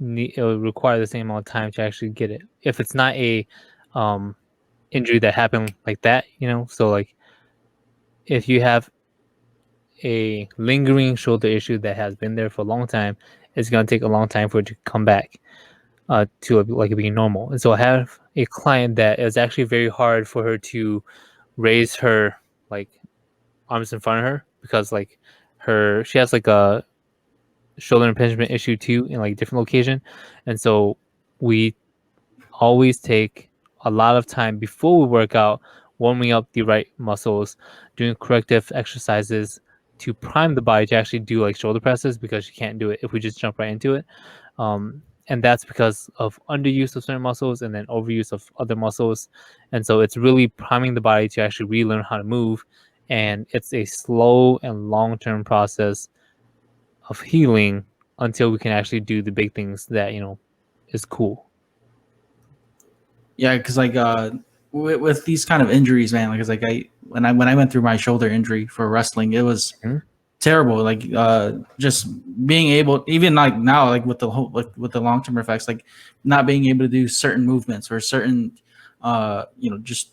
require the same amount of time to actually get it. If it's not a um, injury that happened like that, so like if you have a lingering shoulder issue that has been there for a long time, it's going to take a long time for it to come back to like being normal. And so I have a client that is actually very hard for her to raise her like arms in front of her because like she has like a shoulder impingement issue too in like different location. And so we always take a lot of time before we work out, warming up the right muscles, doing corrective exercises to prime the body to actually do like shoulder presses, because you can't do it if we just jump right into it. And that's because of underuse of certain muscles and then overuse of other muscles. And so it's really priming the body to actually relearn how to move. And it's a slow and long-term process of healing until we can actually do the big things that, is cool. Yeah, because like with these kind of injuries, man, like it's like when I went through my shoulder injury for wrestling, it was Mhm. terrible. Like just being able, even like now, like with the whole with the long term effects, like not being able to do certain movements or certain just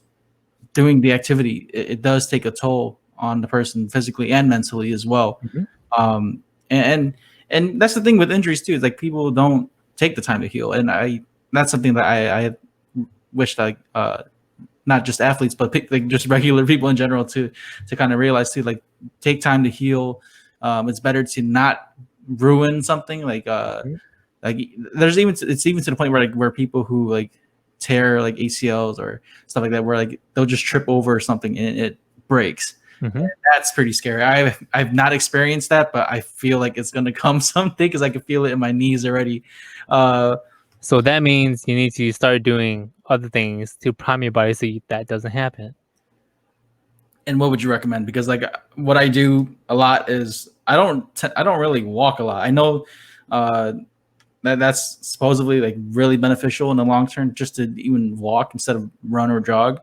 doing the activity, it does take a toll on the person physically and mentally as well. Mhm. um and that's the thing with injuries too, is like people don't take the time to heal, and that's something that I wish like not just athletes but like just regular people in general to kind of realize too, like take time to heal. It's better to not ruin something Mhm. like it's even to the point where like where people who like tear like ACLs or stuff like that, where like they'll just trip over something and it breaks. Mhm. That's pretty scary. I've not experienced that, but I feel like it's gonna come someday because I can feel it in my knees already. Uh, So that means you need to start doing other things to prime your body so that doesn't happen. and what would you recommend? Because like what I do a lot is I don't really walk a lot. I know uh, that's supposedly like really beneficial in the long term, just to even walk instead of run or jog.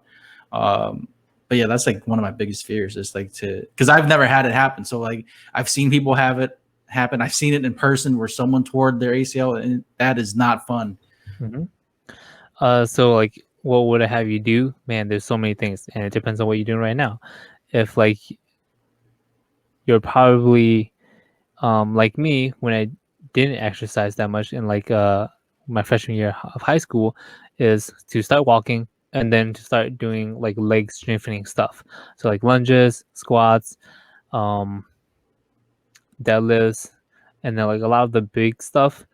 Um, but yeah, that's like one of my biggest fears is like because I've never had it happen. So like I've seen people have it happen. I've seen it in person where someone tore their ACL, and that is not fun. Mhm. So like, what would I have you do? Man, there's so many things, and it depends on what you're doing right now. If like you're probably like me, when I didn't exercise that much in like my freshman year of high school, is to start walking and then to start doing like leg strengthening stuff. So like lunges, squats, um, deadlifts, and then like a lot of the big stuff.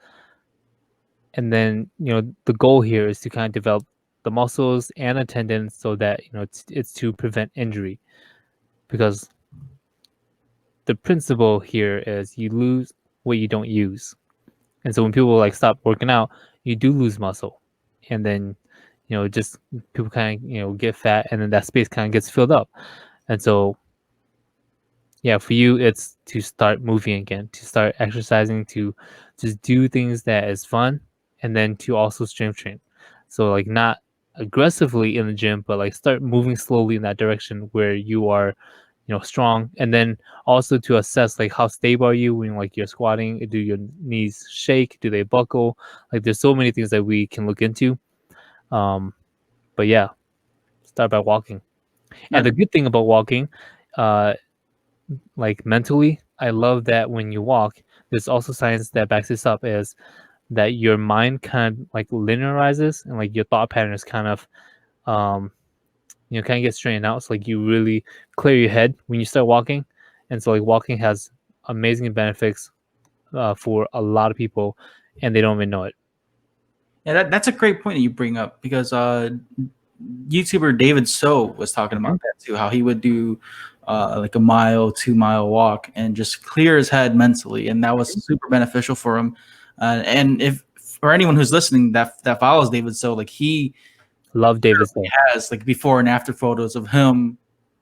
And then, the goal here is to kind of develop the muscles and the tendons so that, it's to prevent injury. Because the principle here is you lose what you don't use. And so when people like stop working out, you do lose muscle. And then, just people kind of, get fat, and then that space kind of gets filled up. And so, yeah, for you, it's to start moving again, to start exercising, to just do things that is fun, and then to also strength train. So like not aggressively in the gym, but like start moving slowly in that direction where you are, strong. And then also to assess like how stable are you when like you're squatting. Do your knees shake? Do they buckle? Like there's so many things that we can look into. But yeah, start by walking. And the good thing about walking, uh, like mentally, I love that when you walk, there's also science that backs this up, is that your mind kind of like linearizes, and like your thought patterns kind of um kind of get straightened out. So like you really clear your head when you start walking. And so like walking has amazing benefits for a lot of people, and they don't even know it. Yeah, that's a great point that you bring up, because YouTuber David So was talking about that too, how he would do like a mile, 2 mile walk and just clear his head mentally, and that was super beneficial for him. And if for anyone who's listening that follows David So, like he Love David So. has like before and after photos of him,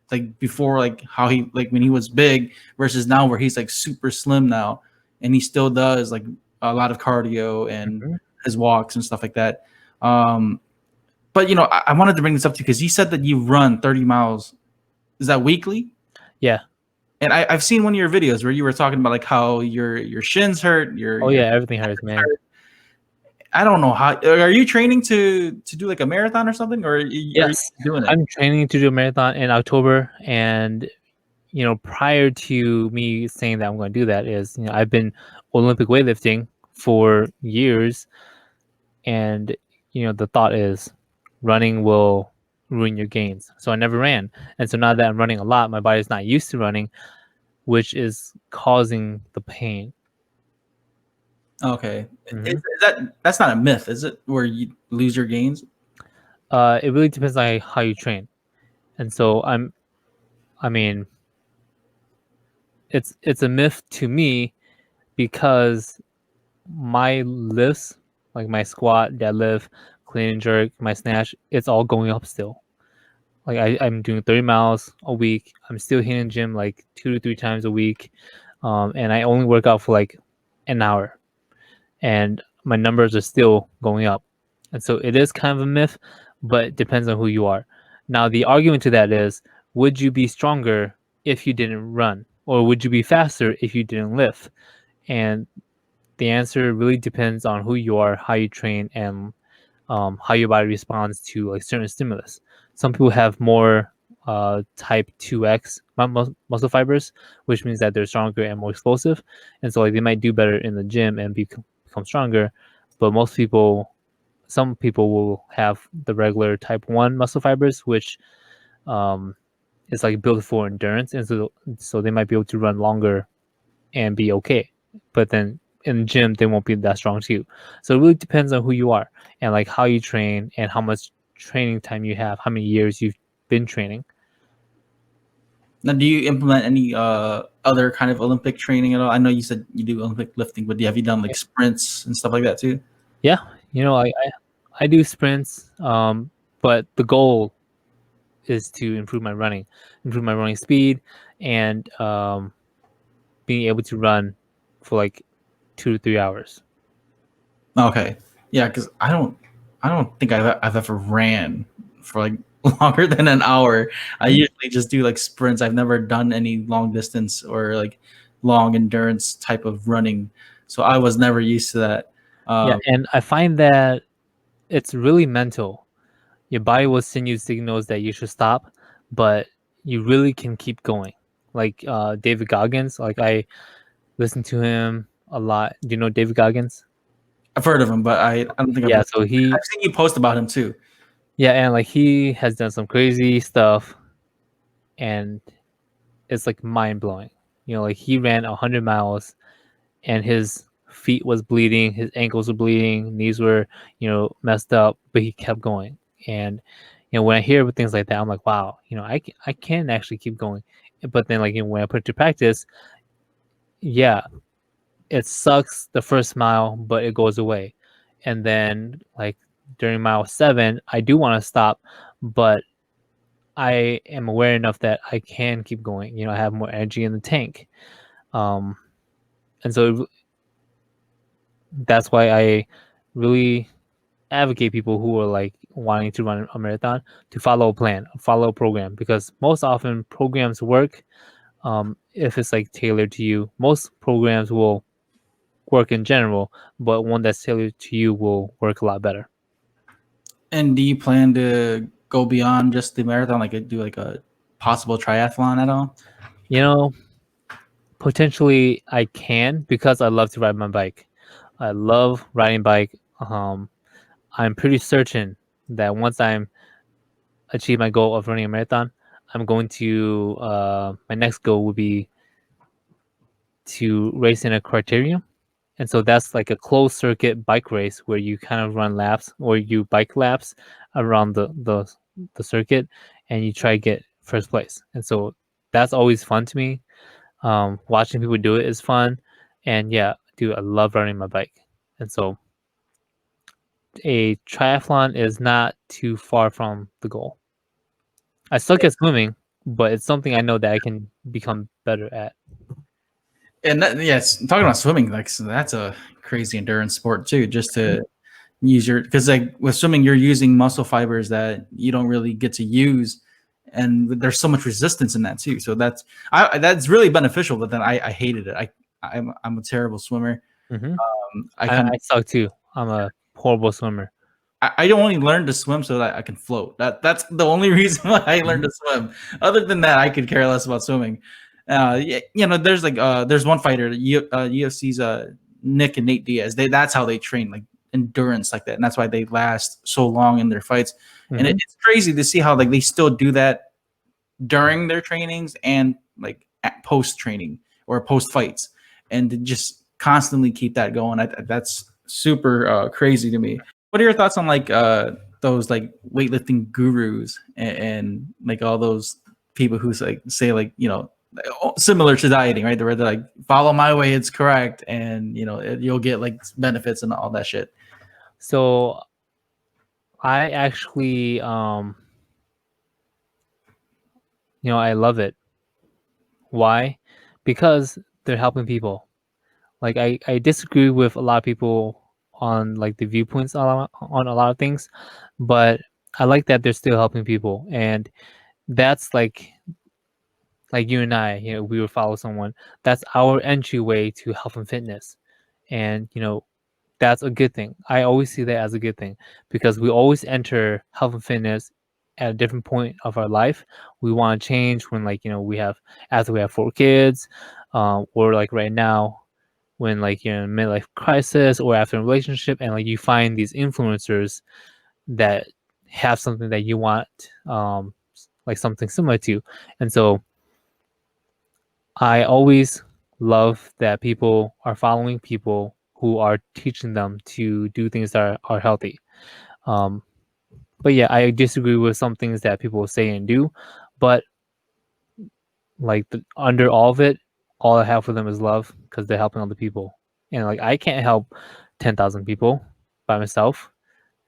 like before, like how he like when he was big versus now where he's like super slim now, and he still does like a lot of cardio and his walks and stuff like that. But I wanted to bring this up to you because you said that you run 30 miles. Is that weekly? Yeah. And I've seen one of your videos where you were talking about like how your shins hurt. Everything hurts, man. I don't know how. Are you training to do like a marathon or something, or are you doing it? I'm training to do a marathon in October, and prior to me saying that I'm going to do that is, I've been Olympic weightlifting for years, and the thought is running will ruin your gains. So I never ran, and so now that I'm running a lot, my body's not used to running, which is causing the pain. Okay, that's not a myth, is it? Where you lose your gains? It really depends on how you train, and so I mean, it's a myth to me because my lifts, like my squat, deadlift, clean and jerk, my snatch, it's all going up still. Like I'm doing 30 miles a week. I'm still hitting the gym like 2 to 3 times a week, and I only work out for like an hour, and my numbers are still going up. And so it is kind of a myth, but it depends on who you are. Now the argument to that is, would you be stronger if you didn't run, or would you be faster if you didn't lift? And the answer really depends on who you are, how you train, and how your body responds to like certain stimulus. Some people have more type 2X muscle fibers, which means that they're stronger and more explosive, and so like they might do better in the gym and become stronger. But some people will have the regular type 1 muscle fibers, which is like built for endurance, and so they might be able to run longer and be okay. But then in the gym, they won't be that strong too. So it really depends on who you are and like how you train and how much training time you have, how many years you've been training. Now, do you implement any other kind of Olympic training at all? I know you said you do Olympic lifting, but have you done like sprints and stuff like that too? Yeah, I do sprints, but the goal is to improve my running speed, and being able to run for like 2 to 3 hours. Okay, yeah, because I don't think I've ever ran for like longer than an hour. I usually just do like sprints. I've never done any long distance or like long endurance type of running, so I was never used to that. Yeah, and I find that it's really mental. Your body will send you signals that you should stop, but you really can keep going. Like David Goggins, like I listen to him a lot. Do you know David Goggins? I've heard of him, but I don't think Yeah, so I've seen you post about him too. yeah, and like he has done some crazy stuff, and it's like mind blowing. Like he ran 100 miles, and his feet was bleeding, his ankles were bleeding, knees were, messed up, but he kept going. And when I hear things like that, I'm like, wow, I can actually keep going. But then, like, when I put it to practice, yeah, it sucks the first mile, but it goes away. And then, like, during mile 7, I do want to stop, but I am aware enough that I can keep going. I have more energy in the tank. And so that's why I really advocate people who are like wanting to run a marathon to follow a plan, follow a program, because most often programs work if it's like tailored to you. Most programs will work in general, but one that's tailored to you will work a lot better. And do you plan to go beyond just the marathon, like do like a possible triathlon at all? Potentially I can, because I love to ride my bike. I love riding bike. I'm pretty certain that once I'm achieve my goal of running a marathon, I'm going to my next goal would be to race in a criterium. And so that's like a closed circuit bike race where you kind of run laps, or you bike laps around the circuit, and you try to get first place. And so that's always fun to me. Watching people do it is fun. And yeah, dude, I love riding my bike. And so a triathlon is not too far from the goal. I suck at swimming, but it's something I know that I can become better at. And yes, talking about swimming, like so that's a crazy endurance sport too. Just to use because like with swimming, you're using muscle fibers that you don't really get to use, and there's so much resistance in that too. So that's really beneficial. But then I hated it. I'm a terrible swimmer. Mm-hmm. I I suck too. I'm a horrible swimmer. I only learned to swim so that I can float. That's the only reason why I learned to swim. Other than that, I could care less about swimming. There's there's one fighter, UFC's Nick and Nate Diaz. That's how they train, like endurance like that, and that's why they last so long in their fights. And it's crazy to see how like they still do that during their trainings and like at post training or post fights, and to just constantly keep that going. That's super crazy to me. What are your thoughts on like those like weightlifting gurus and like all those people who like say like similar to dieting, right? Where they're like, follow my way, it's correct, and you'll get like benefits and all that shit. So I actually I love it. Why? Because they're helping people. Like I disagree with a lot of people on like the viewpoints on a lot of things, but I like that they're still helping people. And that's like you and I, we would follow someone. That's our entryway to health and fitness. And that's a good thing. I always see that as a good thing, because we always enter health and fitness at a different point of our life. We want to change when after we have 4 kids, or like right now when like you're in a midlife crisis, or after a relationship, and like you find these influencers that have something that you want, like something similar to. And so I always love that people are following people who are teaching them to do things that are healthy. But yeah, I disagree with some things that people say and do, but like under all of it, all I have for them is love, because they're helping other people. And like I can't help 10,000 people by myself.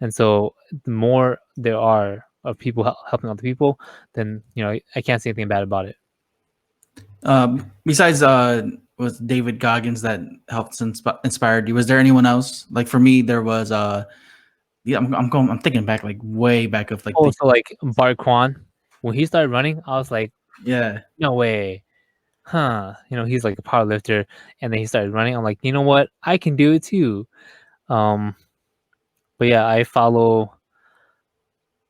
And so the more there are of people helping other people, then I can't say anything bad about it. Besides with David Goggins that helped inspired you, was there anyone else? Like for me, there was yeah, I'm thinking back like way back of like so like Bart Kwan, when he started running, I was like, yeah, no way. He's like a power lifter, and then he started running. I'm like, you know what? I can do it too. But yeah, I follow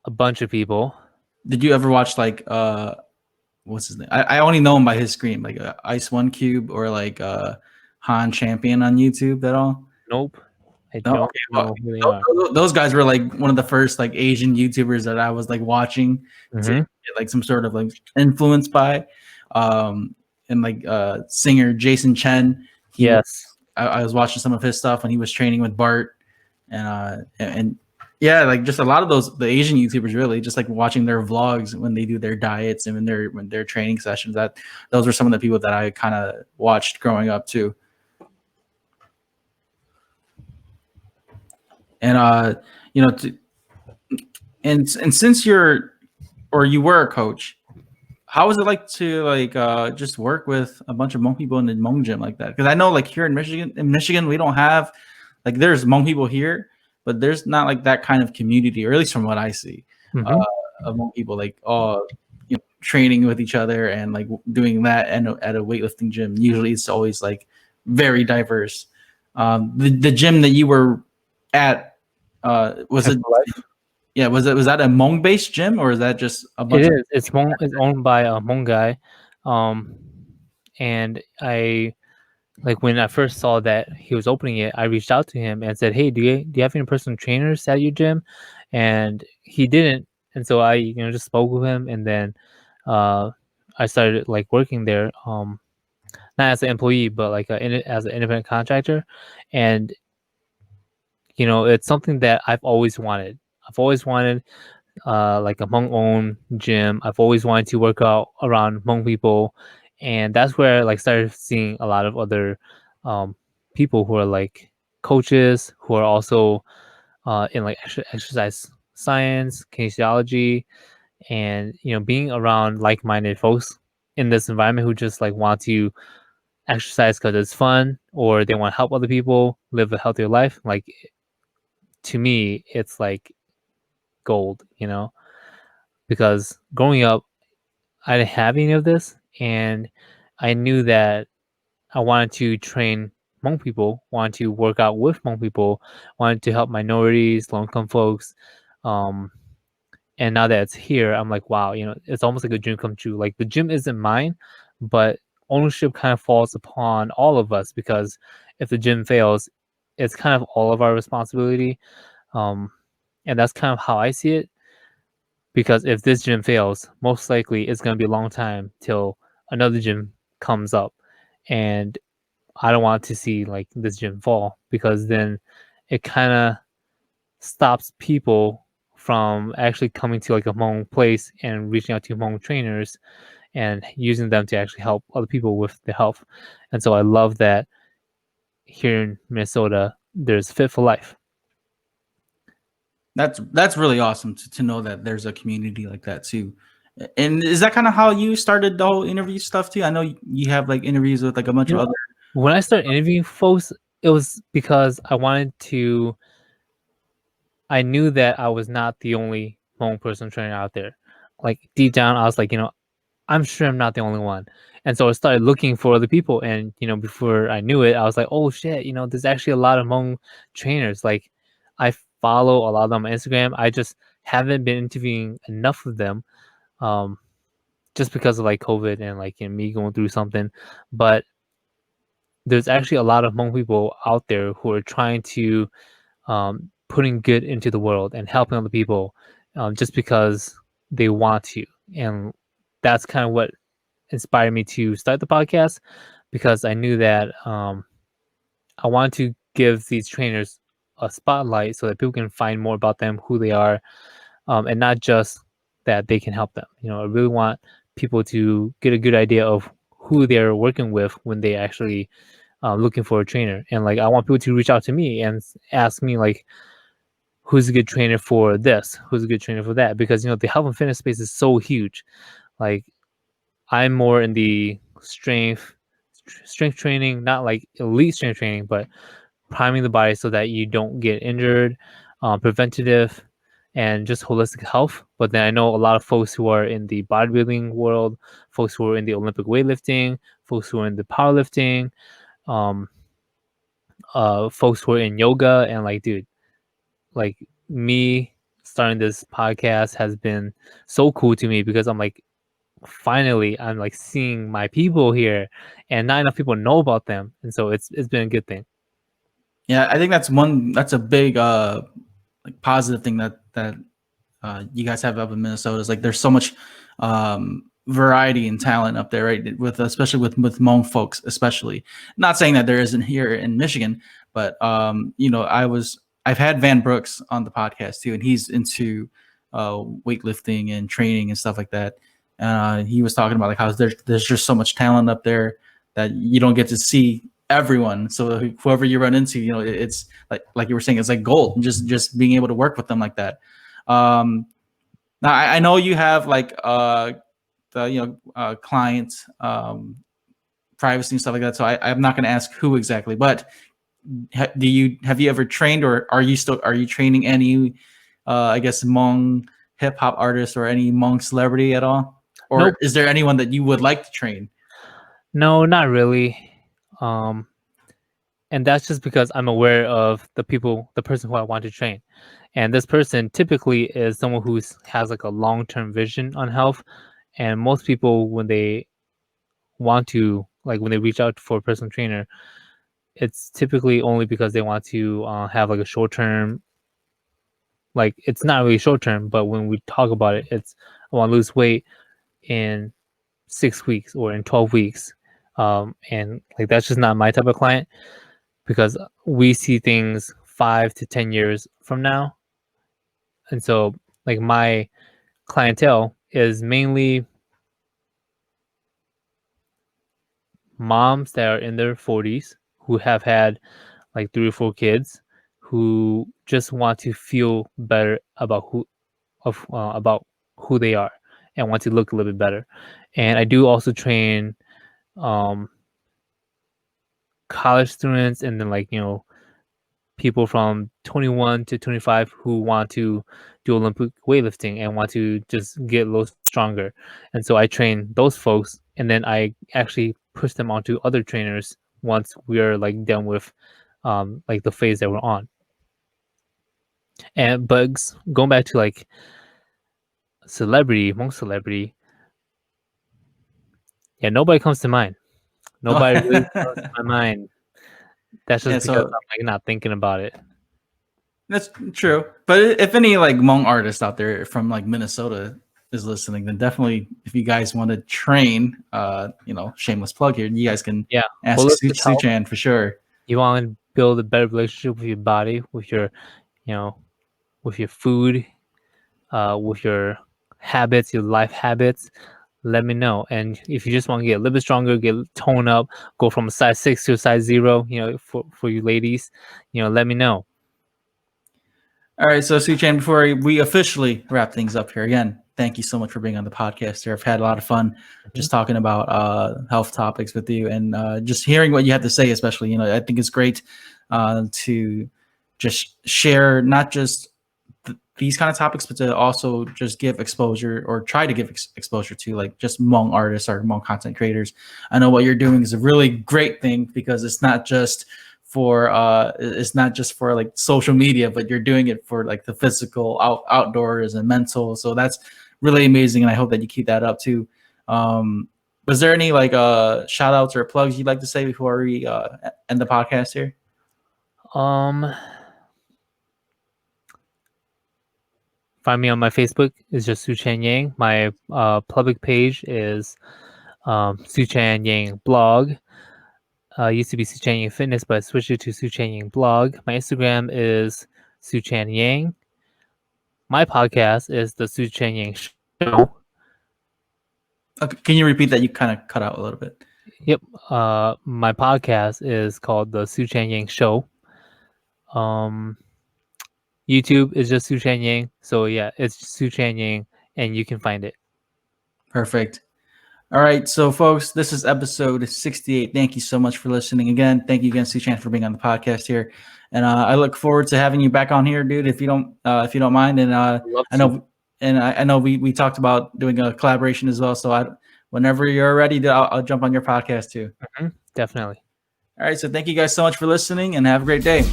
a bunch of people. Did you ever watch like what's his name? I only know him by his screen, like Ice One Cube or like Han Champion on YouTube at all? Nope. I No, don't okay, know who they are. those guys were like one of the first like Asian YouTubers that I was like watching to get like some sort of like influence by. And like singer Jason Chen, Yes. I was watching some of his stuff when he was training with Bart, and yeah, like just a lot of the Asian YouTubers, really just like watching their vlogs when they do their diets and when they're training sessions. That those were some of the people that I kind of watched growing up too. And you know, and since you were a coach, how was it like to just work with a bunch of Hmong people in the Hmong gym like that? Because I know like here in Michigan we don't have like there's Hmong people here, but there's not like that kind of community, or at least from what I see, of Hmong people like training with each other and like doing that and at a weightlifting gym. Usually it's always like very diverse. The gym that you were at, was it? Yeah, was that a Hmong based gym, or is that just a bunch? It is. It's Hmong. It's owned by a Hmong guy, and I like when I first saw that he was opening it, I reached out to him and said, "Hey, do you have any personal trainers at your gym?" And he didn't, and so I just spoke with him, and then I started like working there, not as an employee, but like as an independent contractor, and it's something that I've always wanted. I've always wanted like a Hmong owned gym. I've always wanted to work out around Hmong people, and that's where I like started seeing a lot of other people who are like coaches who are also in like exercise science, kinesiology, and being around like-minded folks in this environment who just like want to exercise because it's fun or they want to help other people live a healthier life. Like to me, it's like gold, because growing up, I didn't have any of this, and I knew that I wanted to train Hmong people, wanted to work out with Hmong people, wanted to help minorities, low-income folks, and now that it's here, I'm like, wow, it's almost like a dream come true. Like the gym isn't mine, but ownership kind of falls upon all of us because if the gym fails, it's kind of all of our responsibility, and that's kind of how I see it. Because if this gym fails, most likely it's going to be a long time till another gym comes up, and I don't want to see like this gym fall because then it kind of stops people from actually coming to like a Hmong place and reaching out to Hmong trainers and using them to actually help other people with their health. And so I love that here in Minnesota, there's Fit for Life. That's really awesome to know that there's a community like that too. And is that kind of how you started the whole interview stuff too? I know you have like interviews with like a bunch of other. When I started interviewing folks, it was because I knew that I was not the only Hmong person trainer out there. Like deep down, I was like, I'm sure I'm not the only one. And so I started looking for other people. And, before I knew it, I was like, oh shit, there's actually a lot of Hmong trainers. Like I follow a lot of them on Instagram. I just haven't been interviewing enough of them. Just because of like COVID and like me going through something. But there's actually a lot of Hmong people out there who are trying to putting good into the world and helping other people just because they want to. And that's kind of what inspired me to start the podcast, because I knew that I wanted to give these trainers a spotlight so that people can find more about them, who they are, and not just that they can help them. I really want people to get a good idea of who they're working with when they actually looking for a trainer. And like I want people to reach out to me and ask me like, who's a good trainer for this, who's a good trainer for that, because the health and fitness space is so huge. Like I'm more in the strength training, not like elite strength training, but priming the body so that you don't get injured, preventative, and just holistic health. But then I know a lot of folks who are in the bodybuilding world, folks who are in the Olympic weightlifting, folks who are in the powerlifting, folks who are in yoga, and like, dude, like me starting this podcast has been so cool to me because I'm like, finally I'm like seeing my people here and not enough people know about them, and so it's been a good thing. Yeah, I think that's a big like positive thing that you guys have up in Minnesota is like there's so much variety and talent up there, right? Especially with Hmong folks, especially. Not saying that there isn't here in Michigan, but I've had Van Brooks on the podcast too, and he's into weightlifting and training and stuff like that. He was talking about like how there's just so much talent up there that you don't get to see everyone. So whoever you run into, it's like you were saying, it's like gold. Just being able to work with them like that. Now I know you have like client privacy and stuff like that. So I'm not going to ask who exactly, but have you ever trained, or are you training any I guess Hmong hip hop artists or any Hmong celebrity at all? Or Nope. is there anyone that you would like to train? No, not really. And that's just because I'm aware of the person who I want to train. And this person typically is someone who has like a long-term vision on health. And most people, when they want to, like when they reach out for a personal trainer, it's typically only because they want to have like a short-term, like it's not really short-term, but when we talk about it, it's I want to lose weight in 6 weeks or in 12 weeks. And like that's just not my type of client, because we see things 5 to 10 years from now. And so like my clientele is mainly moms that are in their 40s who have had like 3 or 4 kids, who just want to feel better about who they are and want to look a little bit better. And I do also train college students, and then like people from 21 to 25 who want to do Olympic weightlifting and want to just get a little stronger. And so I train those folks, and then I actually push them onto other trainers once we are like done with like the phase that we're on. And but going back to like most celebrity, yeah, nobody comes to mind. Nobody really comes to my mind. That's just because I'm like not thinking about it. That's true. But if any like Hmong artist out there from like Minnesota is listening, then definitely if you guys want to train, shameless plug here, you guys can ask SuChann for sure. You want to build a better relationship with your body, with your, with your food, with your habits, your life habits, let me know. And if you just want to get a little bit stronger, get tone up, go from a size 6 to a size 0, for you ladies, let me know. All right, so SuChann, before we officially wrap things up here, again, thank you so much for being on the podcast here. I've had a lot of fun just talking about health topics with you, and just hearing what you have to say, especially, I think it's great to just share not just these kind of topics, but to also just give exposure, or try to give exposure to like just Hmong artists or Hmong content creators. I know what you're doing is a really great thing, because it's not just for like social media, but you're doing it for like the physical outdoors and mental. So that's really amazing, and I hope that you keep that up too. Was there any like shout outs or plugs you'd like to say before we end the podcast here? Find me on my Facebook. It's just SuChann Yang. My public page is SuChann Yang blog. Used to be SuChann Yang Fitness, but I switched it to SuChann Yang blog. My Instagram is SuChann Yang. My podcast is the SuChann Yang Show. Okay, can you repeat that? You kind of cut out a little bit. Yep. My podcast is called the SuChann Yang Show. YouTube is just SuChann Yang. So yeah, it's SuChann Yang, and you can find it. Perfect. All right, so folks, this is episode 68. Thank you so much for listening again. Thank you again, SuChann, for being on the podcast here, and I look forward to having you back on here, dude. If you don't mind, and I know we talked about doing a collaboration as well. So whenever you're ready, I'll jump on your podcast too. Definitely. All right, so thank you guys so much for listening, and have a great day.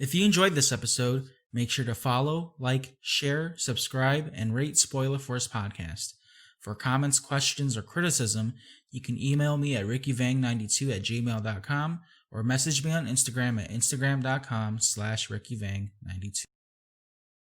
If you enjoyed this episode, make sure to follow, like, share, subscribe, and rate Spoiler Force Podcast. For comments, questions, or criticism, you can email me at rickyvang92@gmail.com or message me on Instagram at instagram.com/rickyvang92.